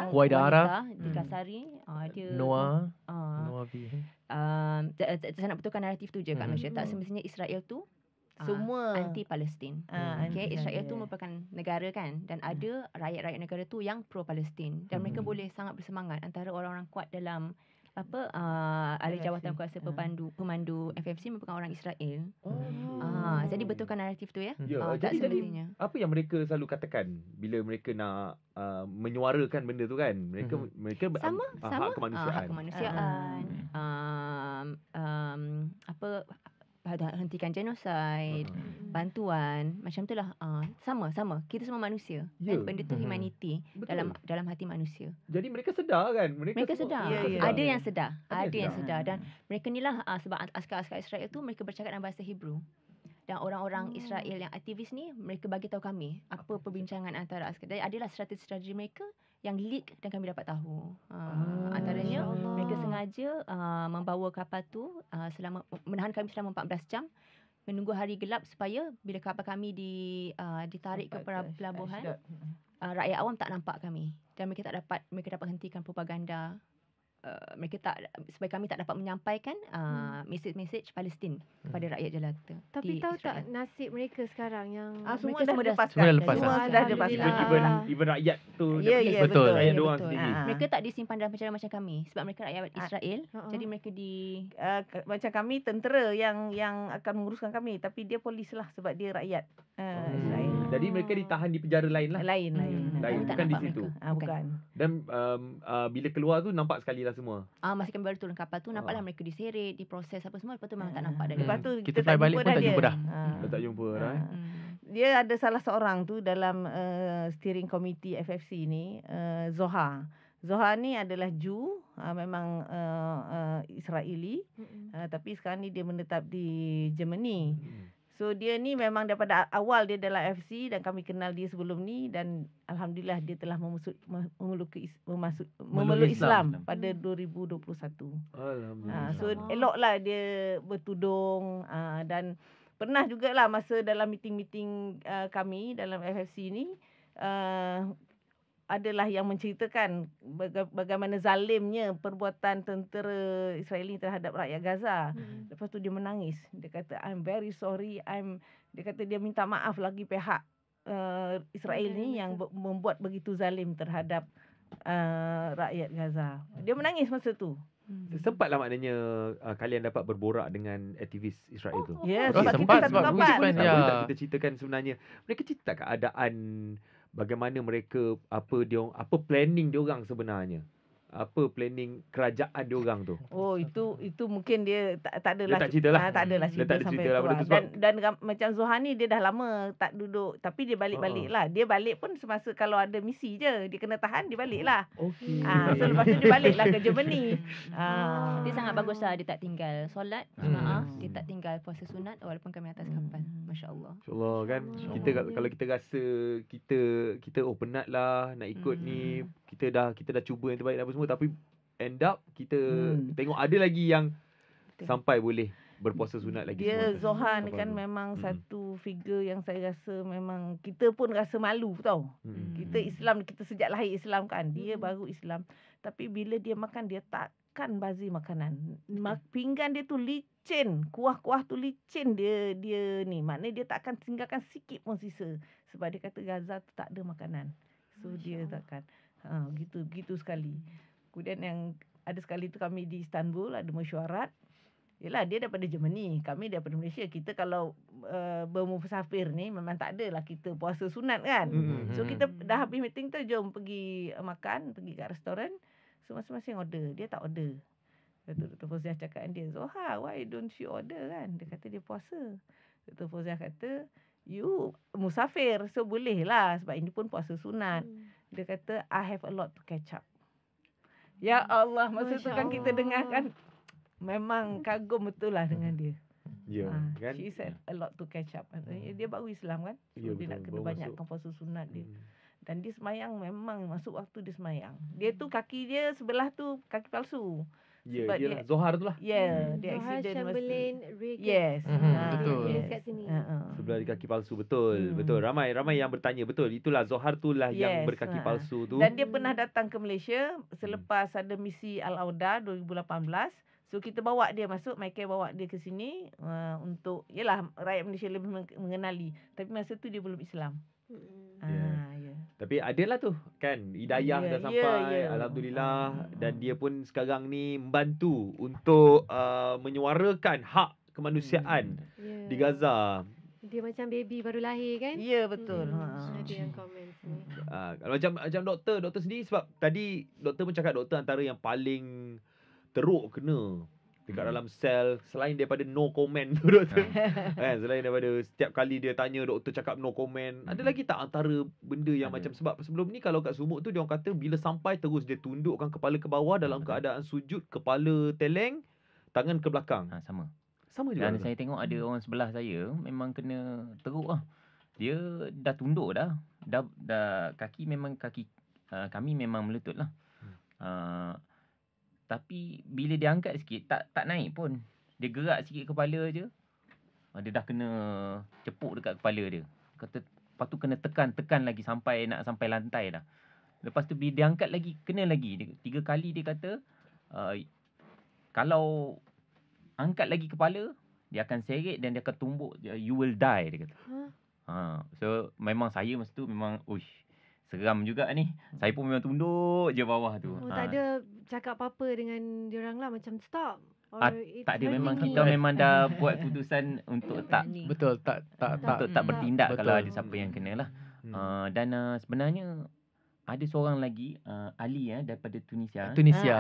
Waida Araf, Dikasari, dia Noah V. Saya nak betulkan naratif tu je Kak Nusya. Tak semestinya Israel tu semua anti-Palestin. Okay, Israel tu merupakan negara kan, dan ada rakyat-rakyat negara tu yang pro-Palestin, dan mereka boleh sangat bersemangat. Antara orang-orang kuat dalam ahli jawatan kuasa pemandu FFC merupakan orang Israel. Jadi betulkan naratif tu ya. Tak semestinya. Apa yang mereka selalu katakan bila mereka nak menyuarakan benda tu kan? Mereka sama hak kemanusiaan. Hentikan genosid, bantuan, macam itulah. Sama. Kita semua manusia. Benda tu humanity dalam hati manusia. Jadi mereka sedar kan? Mereka sedar. Ada yang sedar. Ada yang sedar. Dan mereka ni lah sebab askar-askar Israel tu mereka bercakap dalam bahasa Hebrew. Dan orang-orang Israel yang aktivis ni, mereka bagi tahu kami apa perbincangan antara askar. Jadi adalah strategi mereka yang leak dan kami dapat tahu. Antaranya mereka sengaja membawa kapal tu menahan kami selama 14 jam, menunggu hari gelap supaya bila kapal kami ditarik ke pelabuhan, rakyat awam tak nampak kami, dan mereka dapat hentikan propaganda. Supaya kami tak dapat menyampaikan mesej Palestin kepada rakyat jelata. Tapi tahu tak nasib mereka sekarang yang semua mereka dah lepaskan. Semua dah lepaskan. Even rakyat tu betul. Rakyat diorang sendiri. Mereka tak disimpan dalam penjara macam kami sebab mereka rakyat Israel. Jadi mereka macam kami tentera yang akan menguruskan kami, tapi dia polis lah sebab dia rakyat Israel. Jadi mereka ditahan di penjara lain lah. Lain. Bukan di situ. Bukan. Dan bila keluar tu nampak sekali lah semua. Masa kami baru turun kapal tu, nampaklah mereka diseret, diproses apa semua. Lepas tu memang tak nampak dah. Lepas tu kita fly balik pun tak jumpa dah. Tak jumpa dah. Dia ada salah seorang tu dalam steering committee FFC ni, Zohar. Zohar ni adalah Jew, memang Israeli, tapi sekarang ni dia menetap di Germany. So dia ni memang daripada awal dia dalam FC dan kami kenal dia sebelum ni, dan alhamdulillah dia telah memeluk Islam pada 2021. Alhamdulillah. So eloklah dia bertudung, dan pernah jugalah masa dalam meeting-meeting kami dalam FFC ni adalah yang menceritakan bagaimana zalimnya perbuatan tentera Israeli terhadap rakyat Gaza. Lepas tu dia menangis. Dia kata, I'm very sorry. Dia kata dia minta maaf lagi pihak Israel ni yang membuat begitu zalim terhadap rakyat Gaza. Dia menangis masa tu. Sempatlah maknanya kalian dapat berborak dengan aktivis Israel tu. Ya, sempat sebab kita ceritakan sebenarnya. Mereka cerita keadaan bagaimana mereka apa planning dia orang sebenarnya. apa planning kerajaan diorang tu? Oh, itu mungkin dia tak Dia adalah tak cerita lah. tak adalah Dia cerita tak ada sampai cerita lah tu benda lah. tu sebab- Dan macam Zohani dia dah lama tak duduk, tapi dia balik-balik lah. Dia balik pun semasa kalau ada misi je. Dia kena tahan, dia balik lah. Okey. So lepas tu dia balik lah ke Germany. Dia sangat bagus lah. Dia tak tinggal solat jemaah. Dia tak tinggal puasa sunat walaupun kami atas kapal. Masya Allah. InsyaAllah kan. Kita kalau kita rasa kita penat lah nak ikut ni, kita dah cuba yang terbaik apa semua, tapi end up kita tengok ada lagi yang sampai boleh berpuasa sunat lagi Dia semua. Zohan ni Abang kan tu. memang satu figure yang saya rasa memang kita pun rasa malu tau. Kita Islam, kita sejak lahir Islam kan. Dia baru Islam. Tapi bila dia makan, dia takkan bazir makanan. Pinggan dia tu licin. Kuah-kuah tu licin dia ni. Maknanya dia takkan tinggalkan sikit pun sisa. Sebab dia kata Gaza tu tak ada makanan. So dia takkan. Gitu sekali. Kemudian yang ada sekali tu kami di Istanbul, ada mesyuarat. Yelah, dia daripada Germany. Kami daripada Malaysia. Kita kalau bermusafir ni memang tak adalah kita puasa sunat kan. So kita dah habis meeting tu, jom pergi makan, pergi kat restoran. So masing-masing order. Dia tak order. Dr. Fauziah cakap dengan dia, Zoha, why don't you order kan? Dia kata dia puasa. Dr. Fauziah kata, you musafir. So boleh lah. Sebab ini pun puasa sunat. Dia kata, I have a lot to catch up. Ya Allah, masa tu kan kita dengar kan, memang kagum betul lah dengan dia. Ya, kan? She said a lot to catch up. Dia baru Islam kan. So Ya, dia nak kena betul. Baru banyakkan puasa sunat dia. Dan dia semayang, memang masuk waktu dia semayang. Dia tu kaki dia sebelah tu kaki palsu. Ya, Sebab dia Zohar tu lah. Ya, dia Zohar accident Chamberlain Reagan. Yes. Betul. Yes. Kat sini. Sebelah di kaki palsu, betul. Betul. Ramai yang bertanya, betul. Itulah Zohar tu lah yang Yes, berkaki palsu tu. Dan dia pernah datang ke Malaysia selepas ada misi Al-Auda 2018. So kita bawa dia masuk, Michael bawa dia ke sini untuk, yalah, rakyat Malaysia lebih mengenali. Tapi masa tu dia belum Islam. Tapi adalah tu kan, hidayah dah sampai, alhamdulillah. Dan dia pun sekarang ni membantu untuk menyuarakan hak kemanusiaan di Gaza. Dia macam baby baru lahir kan? Ya, betul. Ada yang komen sini. Kalau macam doktor sendiri, sebab tadi doktor pun cakap doktor antara yang paling teruk kena dekat dalam sel, selain daripada no comment tu doktor. Kan, selain daripada setiap kali dia tanya, doktor cakap no comment. Ada lagi tak antara benda yang macam, sebab sebelum ni kalau kat sumuk tu dia orang kata bila sampai terus dia tundukkan kepala ke bawah dalam keadaan sujud, kepala teleng, tangan ke belakang. Sama juga. Dan saya tengok ada orang sebelah saya memang kena teruk lah. Dia dah tunduk dah. Dah kaki memang kami memang melutut lah. Tapi bila dia angkat sikit tak naik pun. Dia gerak sikit kepala je. Dia dah kena cepuk dekat kepala dia. Kata lepas tu kena tekan lagi sampai lantai dah. Lepas tu bila dia angkat lagi kena lagi. 3 kali dia kata kalau angkat lagi kepala dia akan seret dan dia akan tumbuk, you will die dia kata. So memang saya masa tu memang seram juga ni. Saya pun memang tunduk je bawah tu. Tak ada cakap apa-apa dengan diorang lah macam stop. Tak ada, memang kita memang dah buat putusan untuk tak betul tak bertindak betul. kalau ada siapa yang kena lah. Dan sebenarnya ada seorang lagi Ali daripada Tunisia.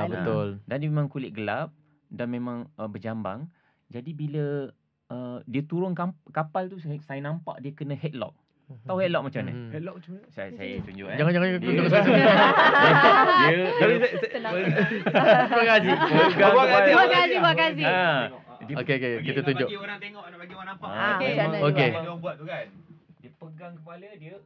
Betul. Dan dia memang kulit gelap dan memang berjambang. Jadi bila dia turun kapal tu saya nampak dia kena headlock. Tahu headlock macam mana? Headlock macam mana? Saya tunjuk Jangan Terima kasih. Terima kasih. Okey, kita tunjuk. Bagi orang tengok, nak bagi orang nampak. Okey. Dia orang buat tu kan. Dia pegang kepala dia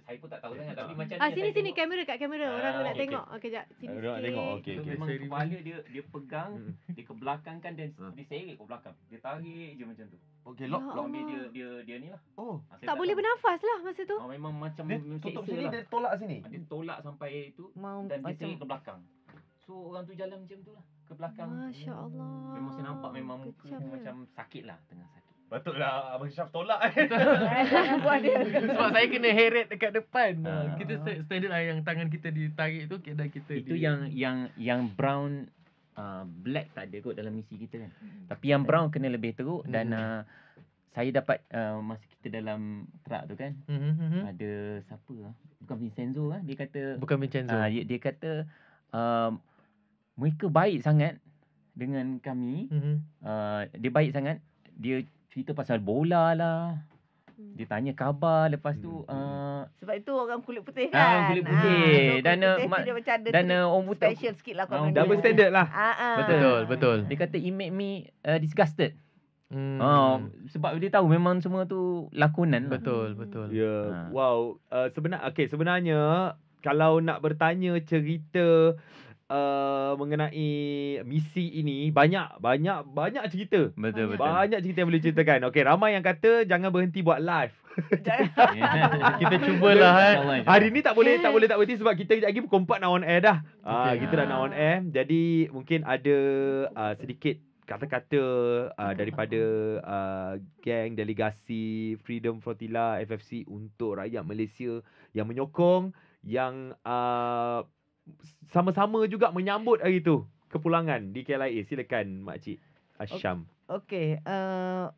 saya pun tak tahu sangat tapi macam sini kamera kat kamera. Orang nak tengok. Okey, jap. Sini sikit. Orang nak tengok. Okey. Memang kepala dia pegang, dia ke belakang kan dan dia seret ke belakang. Dia tarik je macam tu. Okey, lock dia ni lah. Tak boleh bernafas lah masa tu. Memang macam tutup sini, dia tolak sini. Dia tolak sampai tu dan dia seret ke belakang. So orang tu jalan macam tu lah ke belakang. Masya Allah. Memang saya nampak memang muka macam sakit lah, tengah sakit. Patutlah Abang Syaf tolak. Sebab saya kena heret dekat depan. Kita standard lah yang tangan kita ditarik tu dan kita itu yang brown black tak ada kot dalam misi kita kan. Tapi yang brown kena lebih teruk dan saya dapat masa kita dalam truck tu kan. Ada siapa bukan Vincenzo dia kata bukan Vincenzo. Dia kata mereka baik sangat dengan kami. Dia baik sangat. Dia cerita pasal bola lah. Dia tanya khabar. Lepas tu Sebab itu orang kulit putih kan. orang kulit putih. So Dan kulit putih tu dia macam ada dan orang putih special sikit lah kalau Double standard lah. Betul. Dia kata it make me disgusted. Sebab dia tahu memang semua tu lakonan lah. Betul. Ya, wow. Sebenarnya kalau nak bertanya cerita mengenai misi ini banyak cerita. Betul. Banyak cerita yang boleh ceritakan. Okey, ramai yang kata jangan berhenti buat live. Kita cubalah Hari ni tak boleh berhenti sebab kita kejap lagi pukul 4 nak on air dah. Kita dah nak on air. Jadi mungkin ada sedikit kata-kata daripada geng delegasi Freedom Flotilla FFC untuk rakyat Malaysia yang menyokong, yang sama-sama juga menyambut hari tu kepulangan di KLIA. Silakan Makcik Asyam. Okey,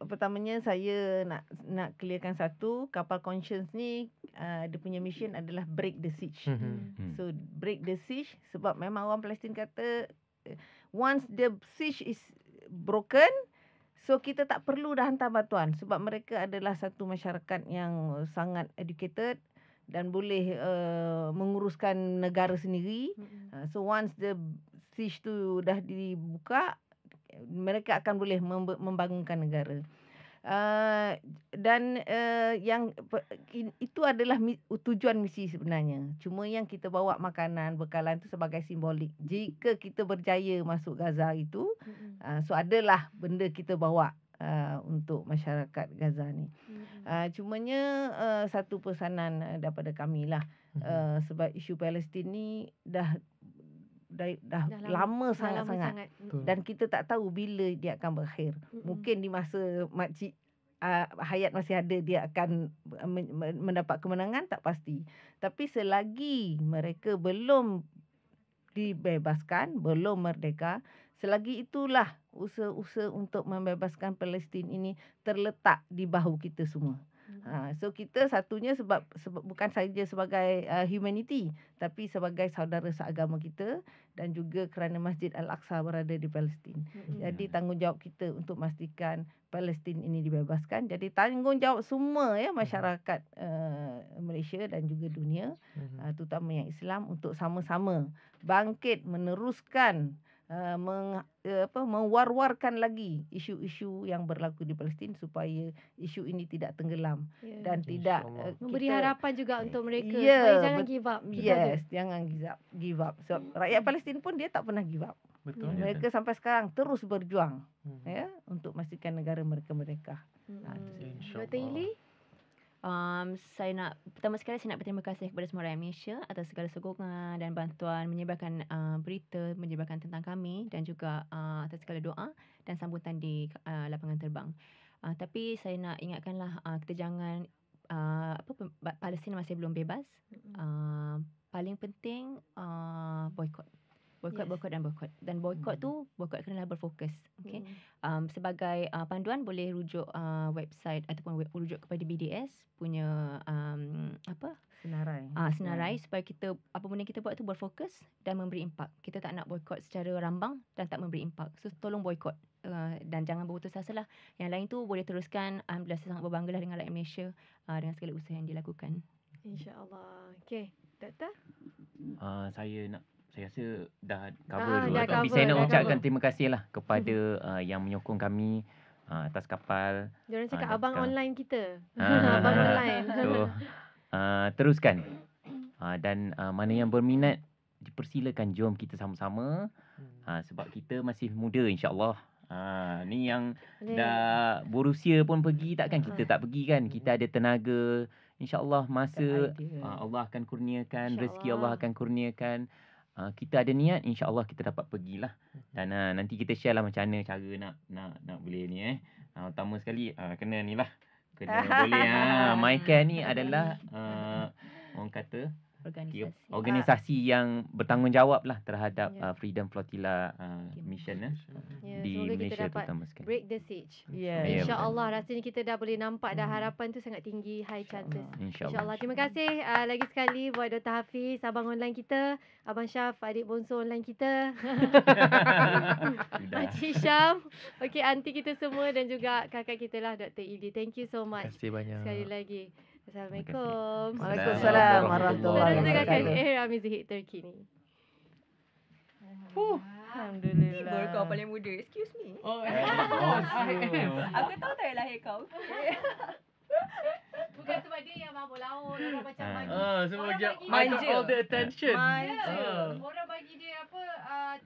pertamanya saya nak clearkan satu, kapal Conscience ni dia punya mission adalah break the siege. So break the siege sebab memang orang Palestin kata once the siege is broken, so kita tak perlu dah hantar bantuan sebab mereka adalah satu masyarakat yang sangat educated dan boleh menguruskan negara sendiri. So once the siege tu dah dibuka, mereka akan boleh membangunkan negara. Itu adalah tujuan misi sebenarnya. Cuma yang kita bawa makanan, bekalan tu sebagai simbolik. Jika kita berjaya masuk Gaza itu, so adalah benda kita bawa untuk masyarakat Gaza ni. Cumanya satu pesanan daripada kami lah. Sebab isu Palestin ni dah lama sangat-sangat. Dan kita tak tahu bila dia akan berakhir. Mungkin di masa Makcik hayat masih ada, dia akan mendapat kemenangan, tak pasti. Tapi selagi mereka belum dibebaskan, belum merdeka, selagi itulah usaha-usaha untuk membebaskan Palestin ini terletak di bahu kita semua. So kita satunya sebab bukan saja sebagai humanity, tapi sebagai saudara seagama kita dan juga kerana Masjid Al-Aqsa berada di Palestin. Jadi tanggungjawab kita untuk memastikan Palestin ini dibebaskan. Jadi tanggungjawab semua ya masyarakat Malaysia dan juga dunia, terutama yang Islam, untuk sama-sama bangkit meneruskan mewar-warkan lagi isu-isu yang berlaku di Palestin supaya isu ini tidak tenggelam dan tidak memberi harapan juga untuk mereka supaya jangan give up. Jangan give up. So, rakyat Palestin pun dia tak pernah give up. Betul. Mereka sampai sekarang terus berjuang untuk memastikan negara mereka merdeka. Dr. Ili? Pertama sekali saya nak berterima kasih kepada semua rakyat Malaysia atas segala sokongan dan bantuan menyebarkan berita, menyebarkan tentang kami dan juga atas segala doa dan sambutan di lapangan terbang. Tapi saya nak ingatkanlah kita jangan Palestin masih belum bebas. Paling penting boykot. Boykot. Dan boykot tu, boykot kenalah berfokus. Okay? Sebagai panduan boleh rujuk website ataupun rujuk kepada BDS punya senarai supaya kita apa benda kita buat tu berfokus dan memberi impak. Kita tak nak boykot secara rambang dan tak memberi impak. So tolong boykot dan jangan berputus asa lah. Yang lain tu boleh teruskan. Alhamdulillah saya sangat berbanggalah dengan rakyat Malaysia dengan segala usaha yang dilakukan. InsyaAllah. Okay, Doktor? Saya rasa dah cover dulu. Tapi saya nak ucapkan terima kasih lah kepada yang menyokong kami atas kapal. Diorang cakap abang online kita. Abang online. So, teruskan. Dan mana yang berminat, dipersilakan jom kita sama-sama. Sebab kita masih muda insyaAllah. Ni yang dah berusia pun pergi, takkan kita tak pergi kan. Kita ada tenaga. InsyaAllah masa Allah akan kurniakan, rezeki Allah akan kurniakan. Kita ada niat, insyaAllah kita dapat pergilah. Dan nanti kita share lah macam mana cara nak boleh ni Utama sekali kena ni lah. Kena boleh. MyCare ni adalah orang kata organisasi yang bertanggungjawab lah terhadap Freedom Flotilla mission di semoga kita Malaysia dapat terutama sekali. break the siege. Ya, InsyaAllah rasanya kita dah boleh nampak dah harapan tu sangat tinggi, high chances. InsyaAllah. Terima kasih lagi sekali buat Dr. Hafiz, abang online kita, Abang Syaf, adik bongsu online kita. Makcik Syam, okey, aunty kita semua dan juga kakak kita lah Dr. Ili. Thank you so much. Terima kasih banyak. Sekali lagi. Assalamualaikum. Waalaikumsalam warahmatullahi Terus dengarkan wabarakatuh. era muzik hit terkini. Alhamdulillah. Baru kau paling muda. Excuse me. Oh, Aku tahu tarikh lahir kau. Bukan sebab dia yang mabuk laut, orang macam bagi. semua Orang bagi bagi I got all the attention. Orang bagi dia apa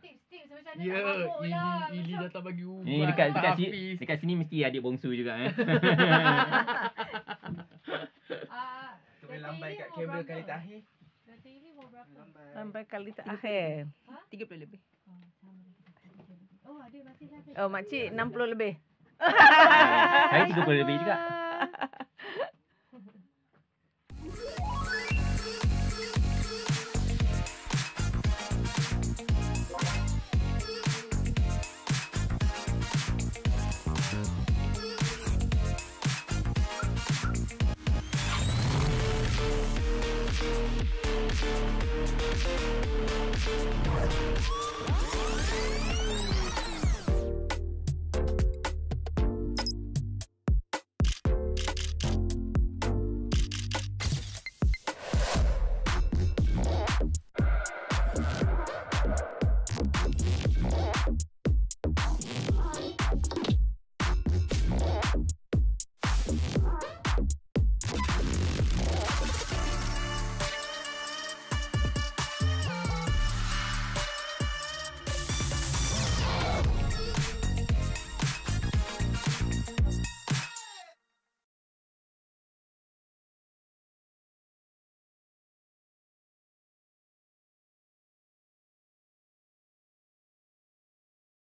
tips-tips macam mana Ya, nak mabuk lah. Ili datang bagi ubat. Ni dekat sini mesti adik bongsu juga Boleh lambai kat kamera kali terakhir. Dr. Ili mau berapa? Sampai kali terakhir. 30 lebih. Oh, ada masih lah. Oh, makcik 60 lebih. Saya 30 lebih juga.